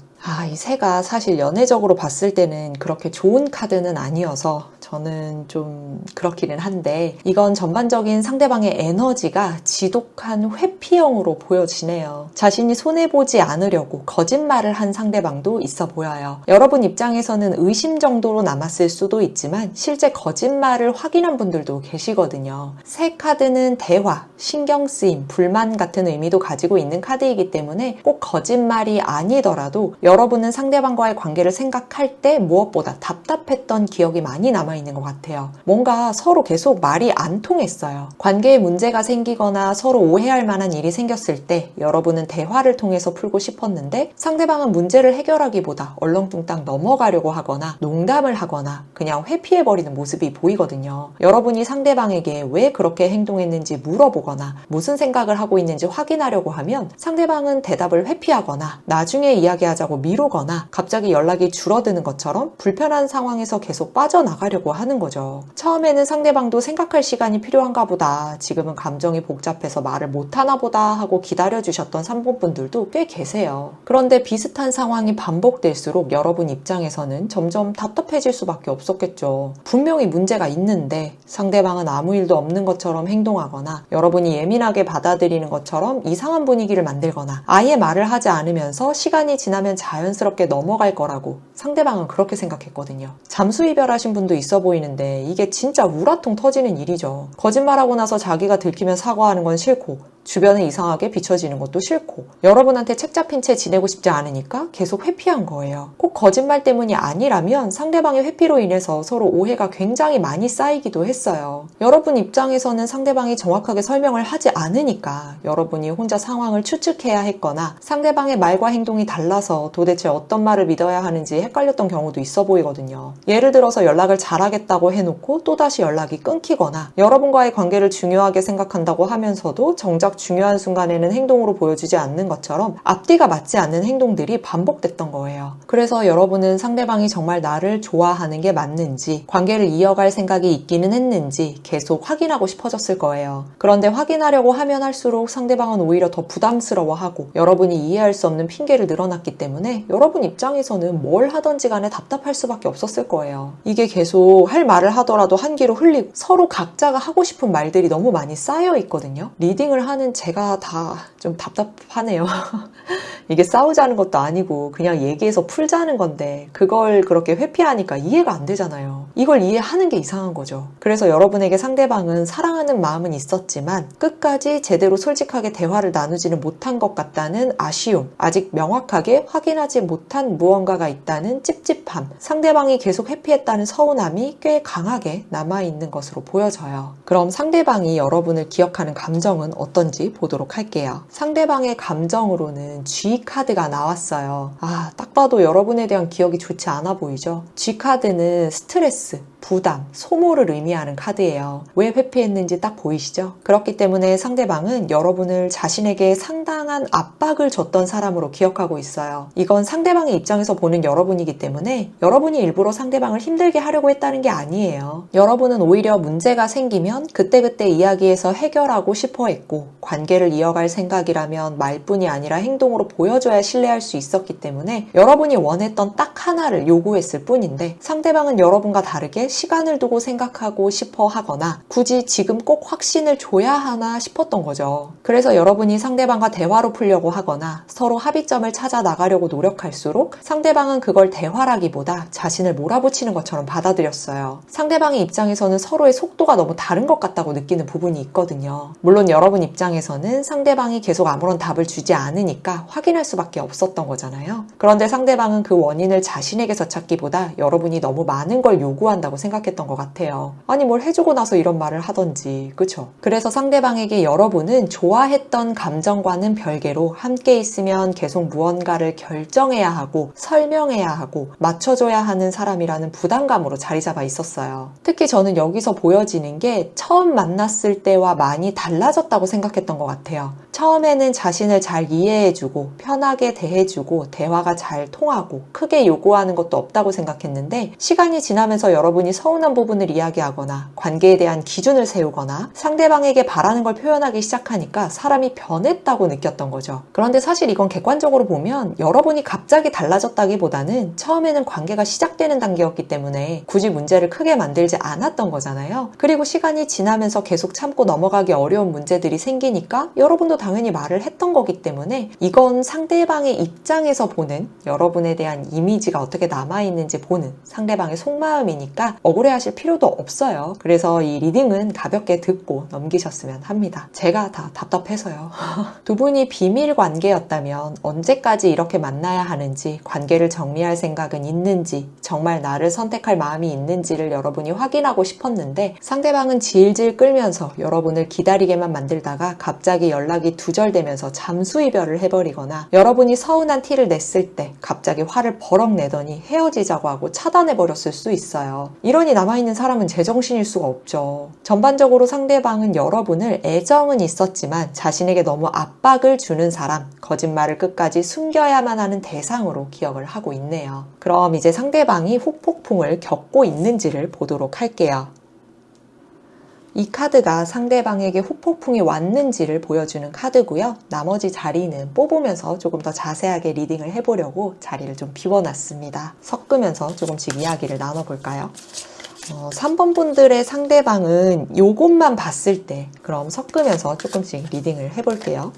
S1: 이 새가 사실 연애적으로 봤을 때는 그렇게 좋은 카드는 아니어서 저는 좀 그렇기는 한데 이건 전반적인 상대방의 에너지가 지독한 회피형으로 보여지네요. 자신이 손해보지 않으려고 거짓말을 한 상대방도 있어 보여요. 여러분 입장에서는 의심 정도로 남았을 수도 있지만 실제 거짓말을 확인한 분들도 계시거든요. 새 카드는 대화, 신경쓰임, 불만 같은 의미도 가지고 있는 카드이기 때문에 꼭 거짓말이 아니더라도 여러분은 상대방과의 관계를 생각할 때 무엇보다 답답했던 기억이 많이 남아있는 것 같아요. 뭔가 서로 계속 말이 안 통했어요. 관계에 문제가 생기거나 서로 오해할 만한 일이 생겼을 때 여러분은 대화를 통해서 풀고 싶었는데 상대방은 문제를 해결하기보다 얼렁뚱땅 넘어가려고 하거나 농담을 하거나 그냥 회피해버리는 모습이 보이거든요. 여러분이 상대방에게 왜 그렇게 행동했는지 물어보거나 무슨 생각을 하고 있는지 확인하려고 하면 상대방은 대답을 회피하거나 나중에 이야기하자고 미루거나 갑자기 연락이 줄어드는 것처럼 불편한 상황에서 계속 빠져나가려고 하는 거죠. 처음에는 상대방도 생각할 시간이 필요한가 보다, 지금은 감정이 복잡해서 말을 못하나 보다 하고 기다려주셨던 3번 분들도 꽤 계세요. 그런데 비슷한 상황이 반복될수록 여러분 입장에서는 점점 답답해질 수밖에 없었겠죠. 분명히 문제가 있는데 상대방은 아무 일도 없는 것처럼 행동하거나 여러분이 예민하게 받아들이는 것처럼 이상한 분위기를 만들거나 아예 말을 하지 않으면서 시간이 지나면 자연스럽게 넘어갈 거라고 상대방은 그렇게 생각했거든요. 잠수 이별하신 분도 있어 보이는데 이게 진짜 우라통 터지는 일이죠. 거짓말하고 나서 자기가 들키면 사과하는 건 싫고 주변에 이상하게 비춰지는 것도 싫고 여러분한테 책 잡힌 채 지내고 싶지 않으니까 계속 회피한 거예요. 꼭 거짓말 때문이 아니라면 상대방의 회피로 인해서 서로 오해가 굉장히 많이 쌓이기도 했어요. 여러분 입장에서는 상대방이 정확하게 설명을 하지 않으니까 여러분이 혼자 상황을 추측해야 했거나 상대방의 말과 행동이 달라서 도대체 어떤 말을 믿어야 하는지 헷갈렸던 경우도 있어 보이거든요. 예를 들어서 연락을 잘하겠다고 해놓고 또다시 연락이 끊기거나 여러분과의 관계를 중요하게 생각한다고 하면서도 정작 중요한 순간에는 행동으로 보여주지 않는 것처럼 앞뒤가 맞지 않는 행동들이 반복됐던 거예요. 그래서 여러분은 상대방이 정말 나를 좋아하는 게 맞는지 관계를 이어갈 생각이 있기는 했는지 계속 확인하고 싶어졌을 거예요. 그런데 확인하려고 하면 할수록 상대방은 오히려 더 부담스러워하고 여러분이 이해할 수 없는 핑계를 늘어놨기 때문에 여러분 입장에서는 뭘 하던지 간에 답답할 수밖에 없었을 거예요. 이게 계속 할 말을 하더라도 한 귀로 흘리고 서로 각자가 하고 싶은 말들이 너무 많이 쌓여 있거든요. 리딩을 하는 일단은 제가 다 좀 답답하네요. 이게 싸우자는 것도 아니고 그냥 얘기해서 풀자는 건데 그걸 그렇게 회피하니까 이해가 안 되잖아요. 이걸 이해하는 게 이상한 거죠. 그래서 여러분에게 상대방은 사랑하는 마음은 있었지만 끝까지 제대로 솔직하게 대화를 나누지는 못한 것 같다는 아쉬움, 아직 명확하게 확인하지 못한 무언가가 있다는 찝찝함, 상대방이 계속 회피했다는 서운함이 꽤 강하게 남아있는 것으로 보여져요. 그럼 상대방이 여러분을 기억하는 감정은 어떤지 보도록 할게요. 상대방의 감정으로는 G카드가 나왔어요. 딱 봐도 여러분에 대한 기억이 좋지 않아 보이죠? G카드는 스트레스, 부담, 소모를 의미하는 카드예요. 왜 회피했는지 딱 보이시죠? 그렇기 때문에 상대방은 여러분을 자신에게 상당한 압박을 줬던 사람으로 기억하고 있어요. 이건 상대방의 입장에서 보는 여러분이기 때문에 여러분이 일부러 상대방을 힘들게 하려고 했다는 게 아니에요. 여러분은 오히려 문제가 생기면 그때그때 이야기해서 해결하고 싶어 했고 관계를 이어갈 생각이라면 말뿐이 아니라 행동으로 보여줘야 신뢰할 수 있었기 때문에 여러분이 원했던 딱 하나를 요구했을 뿐인데 상대방은 여러분과 다르게 시간을 두고 생각하고 싶어 하거나 굳이 지금 꼭 확신을 줘야 하나 싶었던 거죠. 그래서 여러분이 상대방과 대화로 풀려고 하거나 서로 합의점을 찾아 나가려고 노력할수록 상대방은 그걸 대화라기보다 자신을 몰아붙이는 것처럼 받아들였어요. 상대방의 입장에서는 서로의 속도가 너무 다른 것 같다고 느끼는 부분이 있거든요. 물론 여러분 입장에서는 상대방이 계속 아무런 답을 주지 않으니까 확인할 수밖에 없었던 거잖아요. 그런데 상대방은 그 원인을 자신에게서 찾기보다 여러분이 너무 많은 걸 요구한다고 생각했던 것 같아요. 아니 뭘 해주고 나서 이런 말을 하던지, 그쵸? 그래서 상대방에게 여러분은 좋아했던 감정과는 별개로 함께 있으면 계속 무언가를 결정해야 하고 설명해야 하고 맞춰줘야 하는 사람이라는 부담감으로 자리 잡아 있었어요. 특히 저는 여기서 보여지는 게 처음 만났을 때와 많이 달라졌다고 생각했던 것 같아요. 처음에는 자신을 잘 이해해주고 편하게 대해주고 대화가 잘 통하고 크게 요구하는 것도 없다고 생각했는데 시간이 지나면서 여러분이 서운한 부분을 이야기하거나 관계에 대한 기준을 세우거나 상대방에게 바라는 걸 표현하기 시작하니까 사람이 변했다고 느꼈던 거죠. 그런데 사실 이건 객관적으로 보면 여러분이 갑자기 달라졌다기보다는 처음에는 관계가 시작되는 단계였기 때문에 굳이 문제를 크게 만들지 않았던 거잖아요. 그리고 시간이 지나면서 계속 참고 넘어가기 어려운 문제들이 생기니까 여러분도 당연히 말을 했던 거기 때문에 이건 상대방의 입장에서 보는 여러분에 대한 이미지가 어떻게 남아있는지 보는 상대방의 속마음이니까 억울해하실 필요도 없어요. 그래서 이 리딩은 가볍게 듣고 넘기셨으면 합니다. 제가 다 답답해서요. 두 분이 비밀 관계였다면 언제까지 이렇게 만나야 하는지, 관계를 정리할 생각은 있는지, 정말 나를 선택할 마음이 있는지를 여러분이 확인하고 싶었는데 상대방은 질질 끌면서 여러분을 기다리게만 만들다가 갑자기 연락이 두절되면서 잠수 이별을 해버리거나 여러분이 서운한 티를 냈을 때 갑자기 화를 버럭 내더니 헤어지자고 하고 차단해버렸을 수 있어요. 이러니 남아있는 사람은 제정신일 수가 없죠. 전반적으로 상대방은 여러분을 애정은 있었지만 자신에게 너무 압박을 주는 사람, 거짓말을 끝까지 숨겨야만 하는 대상으로 기억을 하고 있네요. 그럼 이제 상대방이 후폭풍을 겪고 있는지를 보도록 할게요. 이 카드가 상대방에게 후폭풍이 왔는지를 보여주는 카드고요. 나머지 자리는 뽑으면서 조금 더 자세하게 리딩을 해보려고 자리를 좀 비워놨습니다. 섞으면서 조금씩 이야기를 나눠볼까요? 3번 분들의 상대방은 요것만 봤을 때 그럼 섞으면서 조금씩 리딩을 해볼게요.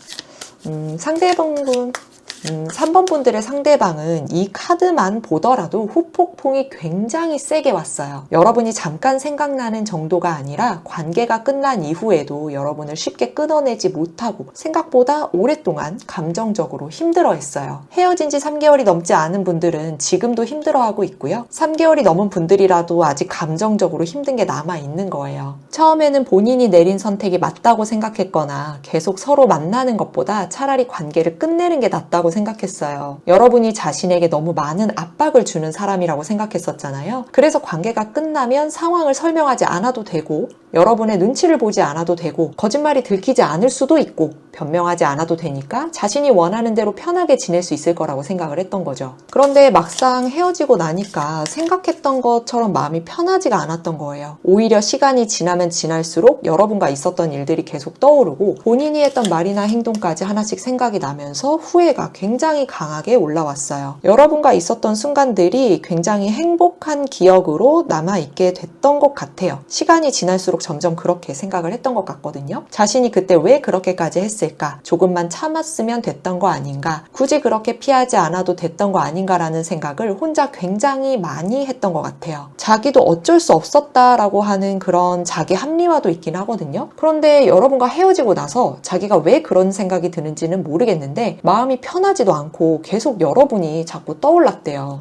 S1: 3번 분들의 상대방은 이 카드만 보더라도 후폭풍이 굉장히 세게 왔어요. 여러분이 잠깐 생각나는 정도가 아니라 관계가 끝난 이후에도 여러분을 쉽게 끊어내지 못하고 생각보다 오랫동안 감정적으로 힘들어했어요. 헤어진 지 3개월이 넘지 않은 분들은 지금도 힘들어하고 있고요. 3개월이 넘은 분들이라도 아직 감정적으로 힘든 게 남아있는 거예요. 처음에는 본인이 내린 선택이 맞다고 생각했거나 계속 서로 만나는 것보다 차라리 관계를 끝내는 게 낫다고 생각했어요. 여러분이 자신에게 너무 많은 압박을 주는 사람이라고 생각했었잖아요. 그래서 관계가 끝나면 상황을 설명하지 않아도 되고 여러분의 눈치를 보지 않아도 되고 거짓말이 들키지 않을 수도 있고 변명하지 않아도 되니까 자신이 원하는 대로 편하게 지낼 수 있을 거라고 생각을 했던 거죠. 그런데 막상 헤어지고 나니까 생각했던 것처럼 마음이 편하지가 않았던 거예요. 오히려 시간이 지나면 지날수록 여러분과 있었던 일들이 계속 떠오르고 본인이 했던 말이나 행동까지 하나씩 생각이 나면서 후회가 굉장히 강하게 올라왔어요. 여러분과 있었던 순간들이 굉장히 행복한 기억으로 남아있게 됐던 것 같아요. 시간이 지날수록 점점 그렇게 생각을 했던 것 같거든요. 자신이 그때 왜 그렇게까지 했을까? 조금만 참았으면 됐던 거 아닌가? 굳이 그렇게 피하지 않아도 됐던 거 아닌가라는 생각을 혼자 굉장히 많이 했던 것 같아요. 자기도 어쩔 수 없었다라고 하는 그런 자기 합리화도 있긴 하거든요. 그런데 여러분과 헤어지고 나서 자기가 왜 그런 생각이 드는지는 모르겠는데 마음이 편하지도 않고 계속 여러분이 자꾸 떠올랐대요.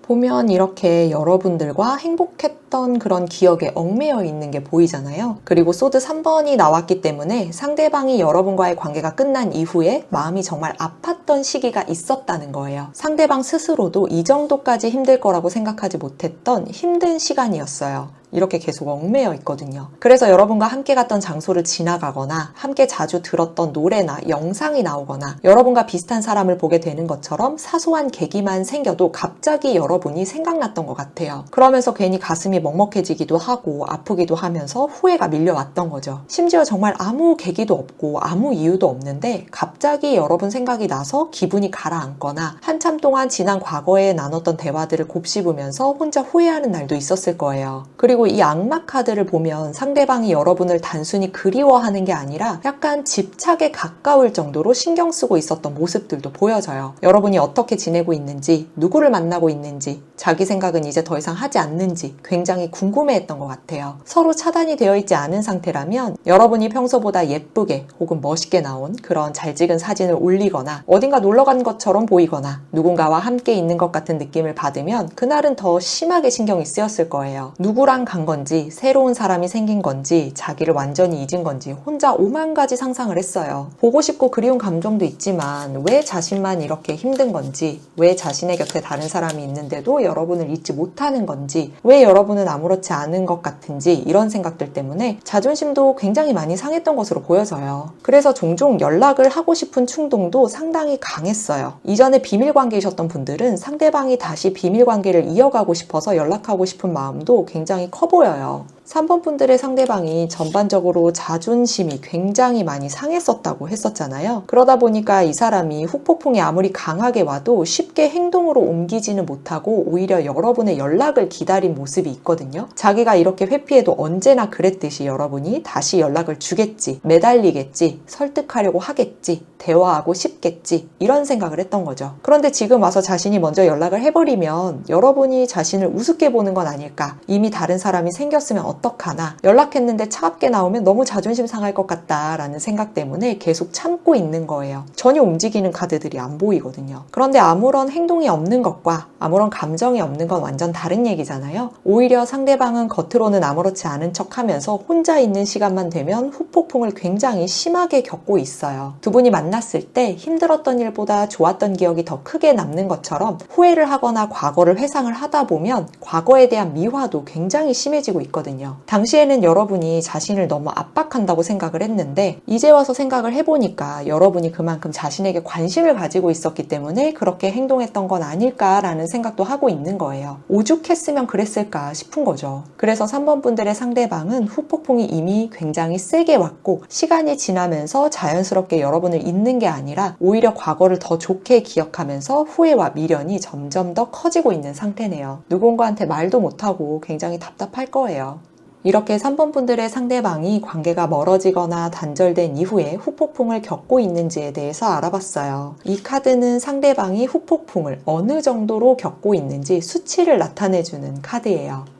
S1: 보면 이렇게 여러분들과 행복했던 그런 기억에 얽매여 있는 게 보이잖아요. 그리고 소드 3번이 나왔기 때문에 상대방이 여러분과의 관계가 끝난 이후에 마음이 정말 아팠던 시기가 있었다는 거예요. 상대방 스스로도 이 정도까지 힘들 거라고 생각하지 못했던 힘든 시간이었어요. 이렇게 계속 얽매여 있거든요. 그래서 여러분과 함께 갔던 장소를 지나가거나 함께 자주 들었던 노래나 영상이 나오거나 여러분과 비슷한 사람을 보게 되는 것처럼 사소한 계기만 생겨도 갑자기 여러분이 생각났던 것 같아요. 그러면서 괜히 가슴이 먹먹해지기도 하고 아프기도 하면서 후회가 밀려왔던 거죠. 심지어 정말 아무 계기도 없고 아무 이유도 없는데 갑자기 여러분 생각이 나서 기분이 가라앉거나 한참 동안 지난 과거에 나눴던 대화들을 곱씹으면서 혼자 후회하는 날도 있었을 거예요. 그리고 이 악마 카드를 보면 상대방이 여러분을 단순히 그리워하는 게 아니라 약간 집착에 가까울 정도로 신경 쓰고 있었던 모습들도 보여져요. 여러분이 어떻게 지내고 있는지, 누구를 만나고 있는지, 자기 생각은 이제 더 이상 하지 않는지 굉장히 궁금해했던 것 같아요. 서로 차단이 되어 있지 않은 상태라면 여러분이 평소보다 예쁘게 혹은 멋있게 나온 그런 잘 찍은 사진을 올리거나 어딘가 놀러 간 것처럼 보이거나 누군가와 함께 있는 것 같은 느낌을 받으면 그날은 더 심하게 신경이 쓰였을 거예요. 누구랑 간 건지, 새로운 사람이 생긴 건지, 자기를 완전히 잊은 건지 혼자 오만 가지 상상을 했어요. 보고 싶고 그리운 감정도 있지만 왜 자신만 이렇게 힘든 건지, 왜 자신의 곁에 다른 사람이 있는데도 여러분을 잊지 못하는 건지, 왜 여러분은 아무렇지 않은 것 같은지 이런 생각들 때문에 자존심도 굉장히 많이 상했던 것으로 보여져요. 그래서 종종 연락을 하고 싶은 충동도 상당히 강했어요. 이전에 비밀관계이셨던 분들은 상대방이 다시 비밀관계를 이어가고 싶어서 연락하고 싶은 마음도 굉장히 커 보여요. 3번 분들의 상대방이 전반적으로 자존심이 굉장히 많이 상했었다고 했었잖아요. 그러다 보니까 이 사람이 후폭풍이 아무리 강하게 와도 쉽게 행동으로 옮기지는 못하고 오히려 여러분의 연락을 기다린 모습이 있거든요. 자기가 이렇게 회피해도 언제나 그랬듯이 여러분이 다시 연락을 주겠지, 매달리겠지, 설득하려고 하겠지, 대화하고 싶겠지 이런 생각을 했던 거죠. 그런데 지금 와서 자신이 먼저 연락을 해버리면 여러분이 자신을 우습게 보는 건 아닐까, 이미 다른 사람이 생겼으면 어떡하나, 연락했는데 차갑게 나오면 너무 자존심 상할 것 같다라는 생각 때문에 계속 참고 있는 거예요. 전혀 움직이는 카드들이 안 보이거든요. 그런데 아무런 행동이 없는 것과 아무런 감정이 없는 건 완전 다른 얘기잖아요. 오히려 상대방은 겉으로는 아무렇지 않은 척 하면서 혼자 있는 시간만 되면 후폭풍을 굉장히 심하게 겪고 있어요. 두 분이 만났을 때 힘들었던 일보다 좋았던 기억이 더 크게 남는 것처럼 후회를 하거나 과거를 회상을 하다 보면 과거에 대한 미화도 굉장히 심해지고 있거든요. 당시에는 여러분이 자신을 너무 압박한다고 생각을 했는데 이제 와서 생각을 해보니까 여러분이 그만큼 자신에게 관심을 가지고 있었기 때문에 그렇게 행동했던 건 아닐까라는 생각도 하고 있는 거예요. 오죽했으면 그랬을까 싶은 거죠. 그래서 3번 분들의 상대방은 후폭풍이 이미 굉장히 세게 왔고 시간이 지나면서 자연스럽게 여러분을 잊는 게 아니라 오히려 과거를 더 좋게 기억하면서 후회와 미련이 점점 더 커지고 있는 상태네요. 누군가한테 말도 못하고 굉장히 답답할 거예요. 이렇게 3번 분들의 상대방이 관계가 멀어지거나 단절된 이후에 후폭풍을 겪고 있는지에 대해서 알아봤어요. 이 카드는 상대방이 후폭풍을 어느 정도로 겪고 있는지 수치를 나타내주는 카드예요.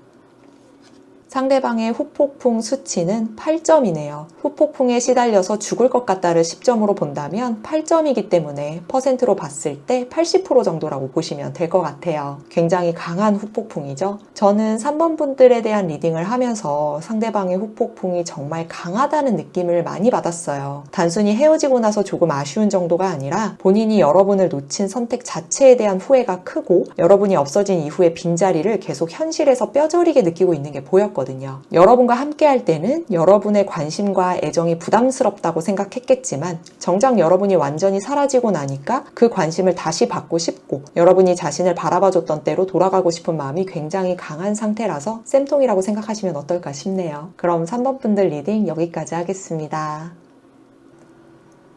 S1: 상대방의 후폭풍 수치는 8점이네요. 후폭풍에 시달려서 죽을 것 같다를 10점으로 본다면 8점이기 때문에 퍼센트로 봤을 때 80% 정도라고 보시면 될 것 같아요. 굉장히 강한 후폭풍이죠. 저는 3번 분들에 대한 리딩을 하면서 상대방의 후폭풍이 정말 강하다는 느낌을 많이 받았어요. 단순히 헤어지고 나서 조금 아쉬운 정도가 아니라 본인이 여러분을 놓친 선택 자체에 대한 후회가 크고 여러분이 없어진 이후의 빈자리를 계속 현실에서 뼈저리게 느끼고 있는 게 보였거든요. 여러분과 함께 할 때는 여러분의 관심과 애정이 부담스럽다고 생각했겠지만 정작 여러분이 완전히 사라지고 나니까 그 관심을 다시 받고 싶고 여러분이 자신을 바라봐줬던 때로 돌아가고 싶은 마음이 굉장히 강한 상태라서 쌤통이라고 생각하시면 어떨까? 어떨까? 싶네요. 그럼 3번 분들 리딩 여기까지 하겠습니다.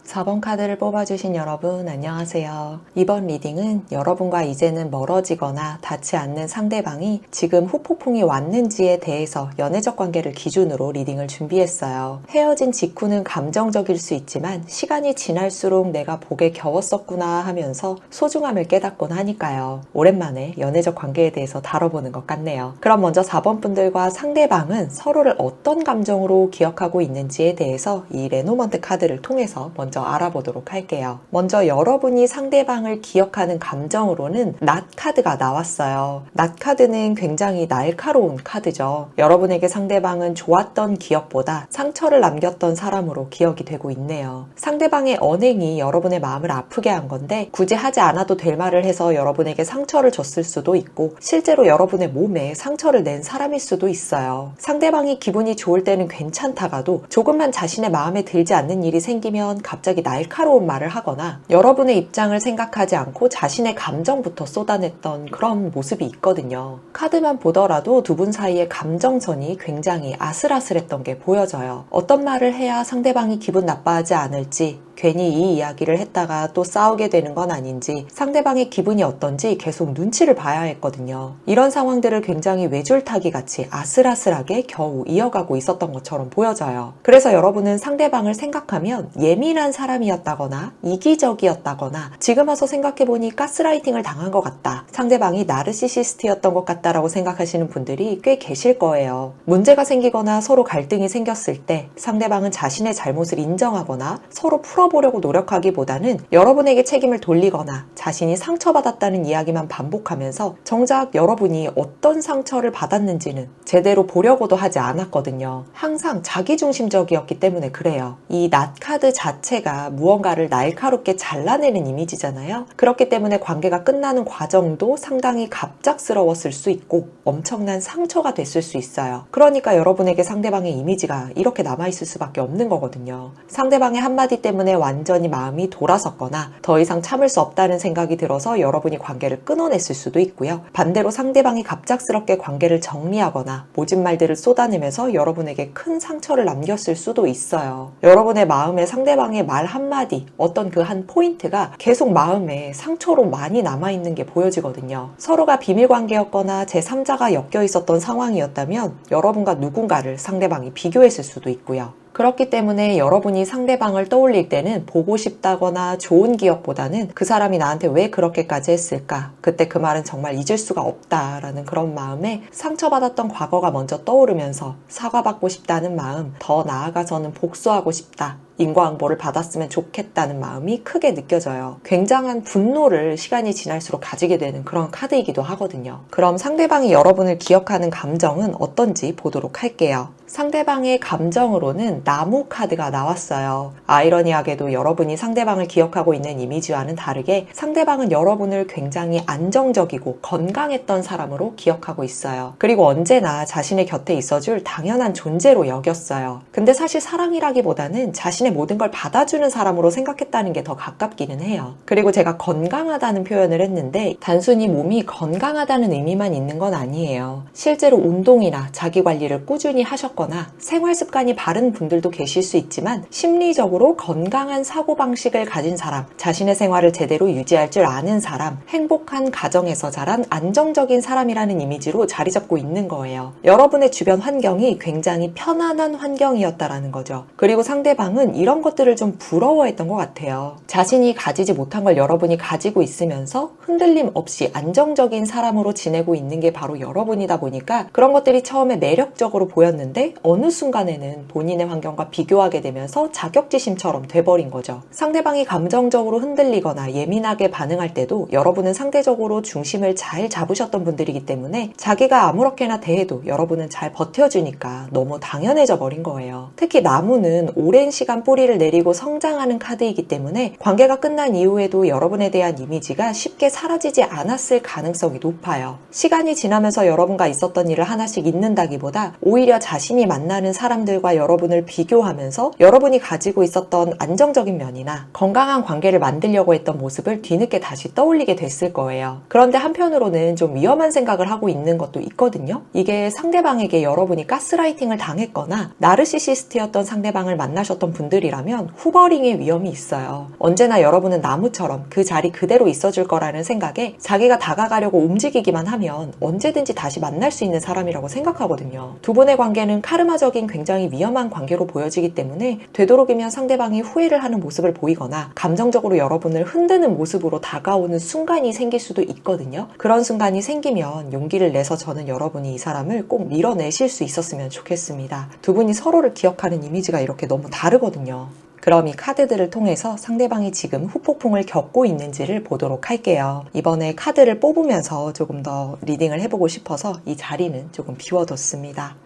S1: 4번 카드를 뽑아주신 여러분 안녕하세요. 이번 리딩은 여러분과 이제는 멀어지거나 닿지 않는 상대방이 지금 후폭풍이 왔는지에 대해서 연애적 관계를 기준으로 리딩을 준비했어요. 헤어진 직후는 감정적일 수 있지만 시간이 지날수록 내가 복에 겨웠었구나 하면서 소중함을 깨닫곤 하니까요. 오랜만에 연애적 관계에 대해서 다뤄보는 것 같네요. 그럼 먼저 4번 분들과 상대방은 서로를 어떤 감정으로 기억하고 있는지에 대해서 이 레노먼트 카드를 통해서 먼저 알아보도록 할게요. 먼저 여러분이 상대방을 기억하는 감정으로는 낫 카드가 나왔어요. 낫 카드는 굉장히 날카로운 카드죠. 여러분에게 상대방은 좋았던 기억보다 상처를 남겼던 사람으로 기억이 되고 있네요. 상대방의 언행이 여러분의 마음을 아프게 한 건데 굳이 하지 않아도 될 말을 해서 여러분에게 상처를 줬을 수도 있고 실제로 여러분의 몸에 상처를 낸 사람일 수도 있어요. 상대방이 기분이 좋을 때는 괜찮다가도 조금만 자신의 마음에 들지 않는 일이 생기면 갑자기 날카로운 말을 하거나 여러분의 입장을 생각하지 않고 자신의 감정부터 쏟아냈던 그런 모습이 있거든요. 카드만 보더라도 두 분 사이의 감정선이 굉장히 아슬아슬했던 게 보여져요. 어떤 말을 해야 상대방이 기분 나빠하지 않을지, 괜히 이 이야기를 했다가 또 싸우게 되는 건 아닌지, 상대방의 기분이 어떤지 계속 눈치를 봐야 했거든요. 이런 상황들을 굉장히 외줄타기 같이 아슬아슬하게 겨우 이어가고 있었던 것처럼 보여져요. 그래서 여러분은 상대방을 생각하면 예민한 사람이었다거나 이기적이었다거나 지금 와서 생각해보니 가스라이팅을 당한 것 같다, 상대방이 나르시시스트였던 것 같다라고 생각하시는 분들이 꽤 계실 거예요. 문제가 생기거나 서로 갈등이 생겼을 때 상대방은 자신의 잘못을 인정하거나 서로 풀어보려고 노력하기보다는 여러분에게 책임을 돌리거나 자신이 상처받았다는 이야기만 반복하면서 정작 여러분이 어떤 상처를 받았는지는 제대로 보려고도 하지 않았거든요. 항상 자기중심적이었기 때문에 그래요. 이 낫 카드 자체가 무언가를 날카롭게 잘라내는 이미지잖아요. 그렇기 때문에 관계가 끝나는 과정도 상당히 갑작스러웠을 수 있고 엄청난 상처가 됐을 수 있어요. 그러니까 여러분에게 상대방의 이미지가 이렇게 남아있을 수밖에 없는 거거든요. 상대방의 한마디 때문에 완전히 마음이 돌아섰거나 더 이상 참을 수 없다는 생각이 들어서 여러분이 관계를 끊어냈을 수도 있고요. 반대로 상대방이 갑작스럽게 관계를 정리하거나 모진 말들을 쏟아내면서 여러분에게 큰 상처를 남겼을 수도 있어요. 여러분의 마음에 상대방의 말 한마디, 어떤 그 한 포인트가 계속 마음에 상처로 많이 남아있는 게 보여지거든요. 서로가 비밀관계였거나 제3자가 엮여 있었던 상황이었다면 여러분과 누군가를 상대방이 비교했을 수도 있고요. 그렇기 때문에 여러분이 상대방을 떠올릴 때는 보고 싶다거나 좋은 기억보다는 그 사람이 나한테 왜 그렇게까지 했을까? 그때 그 말은 정말 잊을 수가 없다라는 그런 마음에 상처받았던 과거가 먼저 떠오르면서 사과받고 싶다는 마음, 더 나아가서는 복수하고 싶다, 인과응보를 받았으면 좋겠다는 마음이 크게 느껴져요. 굉장한 분노를 시간이 지날수록 가지게 되는 그런 카드이기도 하거든요. 그럼 상대방이 여러분을 기억하는 감정은 어떤지 보도록 할게요. 상대방의 감정으로는 나무 카드가 나왔어요. 아이러니하게도 여러분이 상대방을 기억하고 있는 이미지와는 다르게 상대방은 여러분을 굉장히 안정적이고 건강했던 사람으로 기억하고 있어요. 그리고 언제나 자신의 곁에 있어줄 당연한 존재로 여겼어요. 근데 사실 사랑이라기보다는 자신의 모든 걸 받아주는 사람으로 생각했다는 게 더 가깝기는 해요. 그리고 제가 건강하다는 표현을 했는데 단순히 몸이 건강하다는 의미만 있는 건 아니에요. 실제로 운동이나 자기관리를 꾸준히 하셨거나 생활 습관이 바른 분들도 계실 수 있지만 심리적으로 건강한 사고방식을 가진 사람, 자신의 생활을 제대로 유지할 줄 아는 사람, 행복한 가정에서 자란 안정적인 사람이라는 이미지로 자리 잡고 있는 거예요. 여러분의 주변 환경이 굉장히 편안한 환경이었다라는 거죠. 그리고 상대방은 이런 것들을 좀 부러워했던 것 같아요. 자신이 가지지 못한 걸 여러분이 가지고 있으면서 흔들림 없이 안정적인 사람으로 지내고 있는 게 바로 여러분이다 보니까 그런 것들이 처음에 매력적으로 보였는데 어느 순간에는 본인의 환경과 비교하게 되면서 자격지심처럼 돼버린 거죠. 상대방이 감정적으로 흔들리거나 예민하게 반응할 때도 여러분은 상대적으로 중심을 잘 잡으셨던 분들이기 때문에 자기가 아무렇게나 대해도 여러분은 잘 버텨주니까 너무 당연해져 버린 거예요. 특히 나무는 오랜 시간 뿌리를 내리고 성장하는 카드이기 때문에 관계가 끝난 이후에도 여러분에 대한 이미지가 쉽게 사라지지 않았을 가능성이 높아요. 시간이 지나면서 여러분과 있었던 일을 하나씩 잊는다기보다 오히려 자신이 만나는 사람들과 여러분을 비교하면서 여러분이 가지고 있었던 안정적인 면이나 건강한 관계를 만들려고 했던 모습을 뒤늦게 다시 떠올리게 됐을 거예요. 그런데 한편으로는 좀 위험한 생각을 하고 있는 것도 있거든요. 이게 상대방에게 여러분이 가스라이팅을 당했거나 나르시시스트였던 상대방을 만나셨던 분들 분들이라면 후버링의 위험이 있어요. 언제나 여러분은 나무처럼 그 자리 그대로 있어줄 거라는 생각에 자기가 다가가려고 움직이기만 하면 언제든지 다시 만날 수 있는 사람이라고 생각하거든요. 두 분의 관계는 카르마적인 굉장히 위험한 관계로 보여지기 때문에 되도록이면 상대방이 후회를 하는 모습을 보이거나 감정적으로 여러분을 흔드는 모습으로 다가오는 순간이 생길 수도 있거든요. 그런 순간이 생기면 용기를 내서 저는 여러분이 이 사람을 꼭 밀어내실 수 있었으면 좋겠습니다. 두 분이 서로를 기억하는 이미지가 이렇게 너무 다르거든요. 그럼 이 카드들을 통해서 상대방이 지금 후폭풍을 겪고 있는지를 보도록 할게요. 이번에 카드를 뽑으면서 조금 더 리딩을 해보고 싶어서 이 자리는 조금 비워뒀습니다.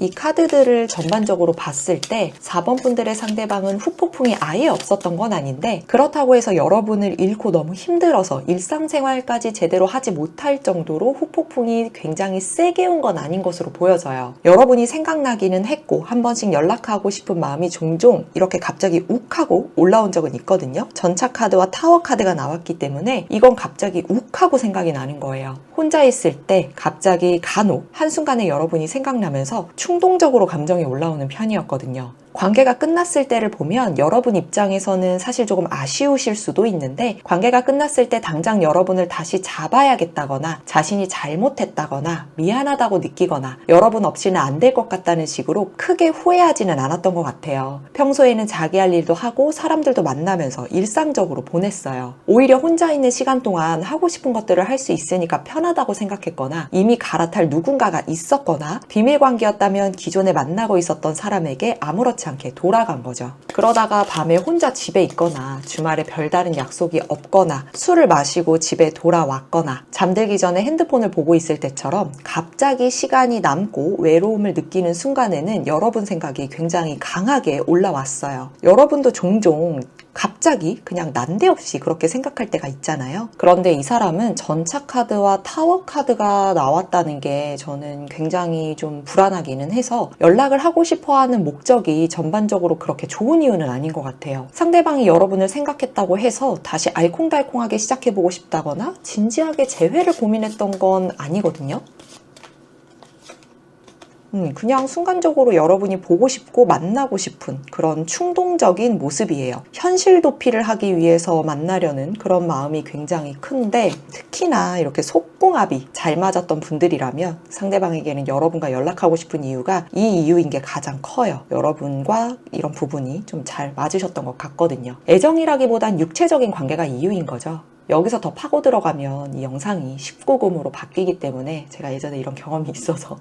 S1: 이 카드들을 전반적으로 봤을 때 4번 분들의 상대방은 후폭풍이 아예 없었던 건 아닌데 그렇다고 해서 여러분을 잃고 너무 힘들어서 일상생활까지 제대로 하지 못할 정도로 후폭풍이 굉장히 세게 온 건 아닌 것으로 보여져요. 여러분이 생각나기는 했고 한 번씩 연락하고 싶은 마음이 종종 이렇게 갑자기 욱하고 올라온 적은 있거든요. 전차 카드와 타워 카드가 나왔기 때문에 이건 갑자기 욱하고 생각이 나는 거예요. 혼자 있을 때 갑자기 간혹 한순간에 여러분이 생각나면서 충동적으로 감정이 올라오는 편이었거든요. 관계가 끝났을 때를 보면 여러분 입장에서는 사실 조금 아쉬우실 수도 있는데 관계가 끝났을 때 당장 여러분을 다시 잡아야겠다거나 자신이 잘못했다거나 미안하다고 느끼거나 여러분 없이는 안 될 것 같다는 식으로 크게 후회하지는 않았던 것 같아요. 평소에는 자기 할 일도 하고 사람들도 만나면서 일상적으로 보냈어요. 오히려 혼자 있는 시간 동안 하고 싶은 것들을 할 수 있으니까 편하다고 생각했거나 이미 갈아탈 누군가가 있었거나 비밀관계였다면 기존에 만나고 있었던 사람에게 아무렇지 않게 돌아간 거죠. 그러다가 밤에 혼자 집에 있거나 주말에 별다른 약속이 없거나 술을 마시고 집에 돌아왔거나 잠들기 전에 핸드폰을 보고 있을 때처럼 갑자기 시간이 남고 외로움을 느끼는 순간에는 여러분 생각이 굉장히 강하게 올라왔어요. 여러분도 종종 갑자기 그냥 난데없이 그렇게 생각할 때가 있잖아요. 그런데 이 사람은 전차 카드와 타워 카드가 나왔다는 게 저는 굉장히 좀 불안하기는 해서 연락을 하고 싶어하는 목적이 전반적으로 그렇게 좋은 이유는 아닌 것 같아요. 상대방이 여러분을 생각했다고 해서 다시 알콩달콩하게 시작해보고 싶다거나 진지하게 재회를 고민했던 건 아니거든요. 그냥 순간적으로 여러분이 보고 싶고 만나고 싶은 그런 충동적인 모습이에요. 현실 도피를 하기 위해서 만나려는 그런 마음이 굉장히 큰데 특히나 이렇게 속궁합이 잘 맞았던 분들이라면 상대방에게는 여러분과 연락하고 싶은 이유가 이 이유인 게 가장 커요. 여러분과 이런 부분이 좀 잘 맞으셨던 것 같거든요. 애정이라기보단 육체적인 관계가 이유인 거죠. 여기서 더 파고 들어가면 이 영상이 19금으로 바뀌기 때문에 제가 예전에 이런 경험이 있어서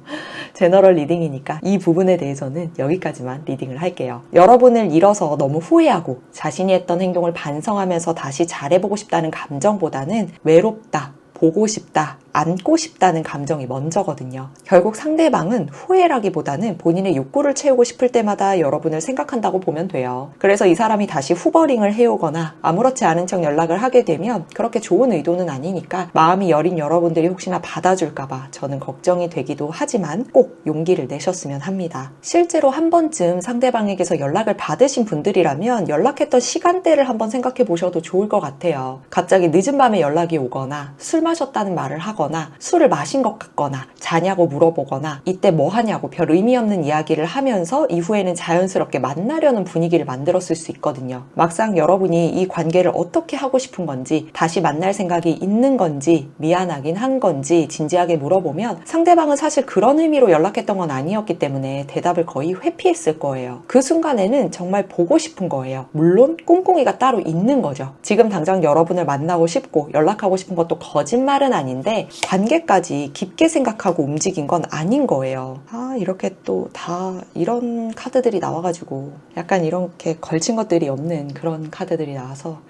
S1: 제너럴 리딩이니까 이 부분에 대해서는 여기까지만 리딩을 할게요. 여러분을 잃어서 너무 후회하고 자신이 했던 행동을 반성하면서 다시 잘해보고 싶다는 감정보다는 외롭다, 보고 싶다, 안고 싶다는 감정이 먼저거든요. 결국 상대방은 후회라기보다는 본인의 욕구를 채우고 싶을 때마다 여러분을 생각한다고 보면 돼요. 그래서 이 사람이 다시 후버링을 해오거나 아무렇지 않은 척 연락을 하게 되면 그렇게 좋은 의도는 아니니까 마음이 여린 여러분들이 혹시나 받아줄까봐 저는 걱정이 되기도 하지만 꼭 용기를 내셨으면 합니다. 실제로 한 번쯤 상대방에게서 연락을 받으신 분들이라면 연락했던 시간대를 한번 생각해 보셔도 좋을 것 같아요. 갑자기 늦은 밤에 연락이 오거나 술 마셨다는 말을 하거나 술을 마신 것 같거나 자냐고 물어보거나 이때 뭐 하냐고 별 의미 없는 이야기를 하면서 이후에는 자연스럽게 만나려는 분위기를 만들었을 수 있거든요. 막상 여러분이 이 관계를 어떻게 하고 싶은 건지 다시 만날 생각이 있는 건지 미안하긴 한 건지 진지하게 물어보면 상대방은 사실 그런 의미로 연락했던 건 아니었기 때문에 대답을 거의 회피했을 거예요. 그 순간에는 정말 보고 싶은 거예요. 물론 꿍꿍이가 따로 있는 거죠. 지금 당장 여러분을 만나고 싶고 연락하고 싶은 것도 거짓말은 아닌데 관계까지 깊게 생각하고 움직인 건 아닌 거예요. 이렇게 또 다 이런 카드들이 나와가지고 약간 이렇게 걸친 것들이 없는 그런 카드들이 나와서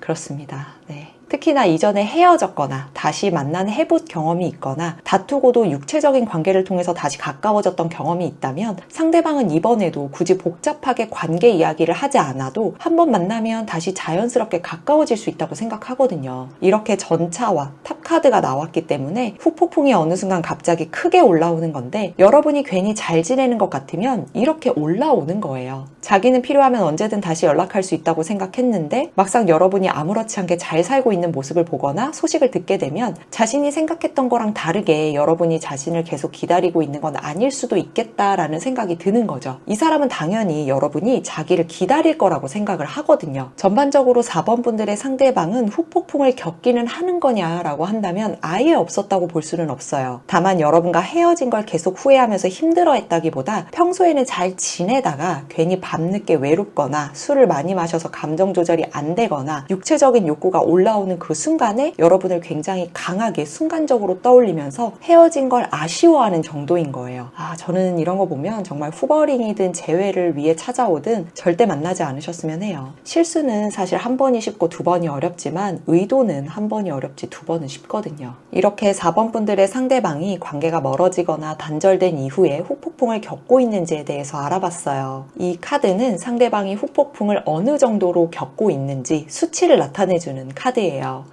S1: 그렇습니다. 네. 특히나 이전에 헤어졌거나 다시 만난 해본 경험이 있거나 다투고도 육체적인 관계를 통해서 다시 가까워졌던 경험이 있다면 상대방은 이번에도 굳이 복잡하게 관계 이야기를 하지 않아도 한번 만나면 다시 자연스럽게 가까워질 수 있다고 생각하거든요. 이렇게 전차와 탑카드가 나왔기 때문에 후폭풍이 어느 순간 갑자기 크게 올라오는 건데 여러분이 괜히 잘 지내는 것 같으면 이렇게 올라오는 거예요. 자기는 필요하면 언제든 다시 연락할 수 있다고 생각했는데 막상 여러분이 아무렇지 않게 잘 살고 있는 모습을 보거나 소식을 듣게 되면 자신이 생각했던 거랑 다르게 여러분이 자신을 계속 기다리고 있는 건 아닐 수도 있겠다라는 생각이 드는 거죠. 이 사람은 당연히 여러분이 자기를 기다릴 거라고 생각을 하거든요. 전반적으로 4번 분들의 상대방은 후폭풍을 겪기는 하는 거냐라고 한다면 아예 없었다고 볼 수는 없어요. 다만 여러분과 헤어진 걸 계속 후회하면서 힘들어했다기보다 평소에는 잘 지내다가 괜히 밤늦게 외롭거나 술을 많이 마셔서 감정 조절이 안 되거나 육체적인 욕구가 올라오는 그 순간에 여러분을 굉장히 강하게 순간적으로 떠올리면서 헤어진 걸 아쉬워하는 정도인 거예요. 저는 이런 거 보면 정말 후버링이든 재회를 위해 찾아오든 절대 만나지 않으셨으면 해요. 실수는 사실 한 번이 쉽고 두 번이 어렵지만 의도는 한 번이 어렵지 두 번은 쉽거든요. 이렇게 4번 분들의 상대방이 관계가 멀어지거나 단절된 이후에 후폭풍을 겪고 있는지에 대해서 알아봤어요. 이 카드는 상대방이 후폭풍을 어느 정도로 겪고 있는지 수치를 나타내주는 카드예요.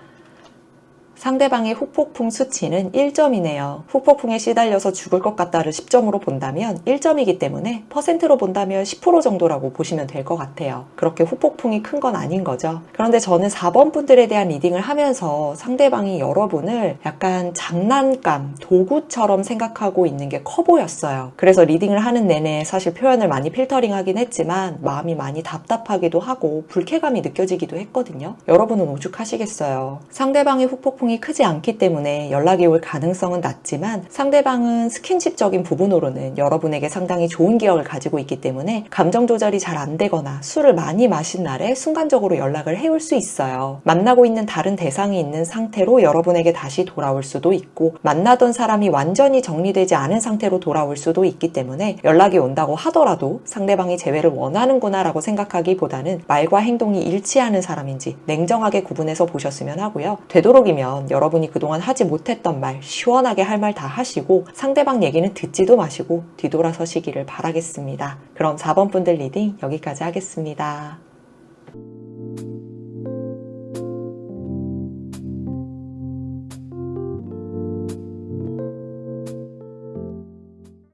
S1: 상대방의 후폭풍 수치는 1점이네요. 후폭풍에 시달려서 죽을 것 같다를 10점으로 본다면 1점이기 때문에 퍼센트로 본다면 10% 정도라고 보시면 될 것 같아요. 그렇게 후폭풍이 큰 건 아닌 거죠. 그런데 저는 4번 분들에 대한 리딩을 하면서 상대방이 여러분을 약간 장난감, 도구처럼 생각하고 있는 게 커 보였어요. 그래서 리딩을 하는 내내 사실 표현을 많이 필터링하긴 했지만 마음이 많이 답답하기도 하고 불쾌감이 느껴지기도 했거든요. 여러분은 오죽하시겠어요. 상대방의 후폭풍이 크지 않기 때문에 연락이 올 가능성은 낮지만 상대방은 스킨십적인 부분으로는 여러분에게 상당히 좋은 기억을 가지고 있기 때문에 감정 조절이 잘 안 되거나 술을 많이 마신 날에 순간적으로 연락을 해올 수 있어요. 만나고 있는 다른 대상이 있는 상태로 여러분에게 다시 돌아올 수도 있고 만나던 사람이 완전히 정리되지 않은 상태로 돌아올 수도 있기 때문에 연락이 온다고 하더라도 상대방이 재회를 원하는구나 라고 생각하기보다는 말과 행동이 일치하는 사람인지 냉정하게 구분해서 보셨으면 하고요. 되도록이면 여러분이 그동안 하지 못했던 말, 시원하게 할 말 다 하시고 상대방 얘기는 듣지도 마시고 뒤돌아서시기를 바라겠습니다. 그럼 4번 분들 리딩 여기까지 하겠습니다.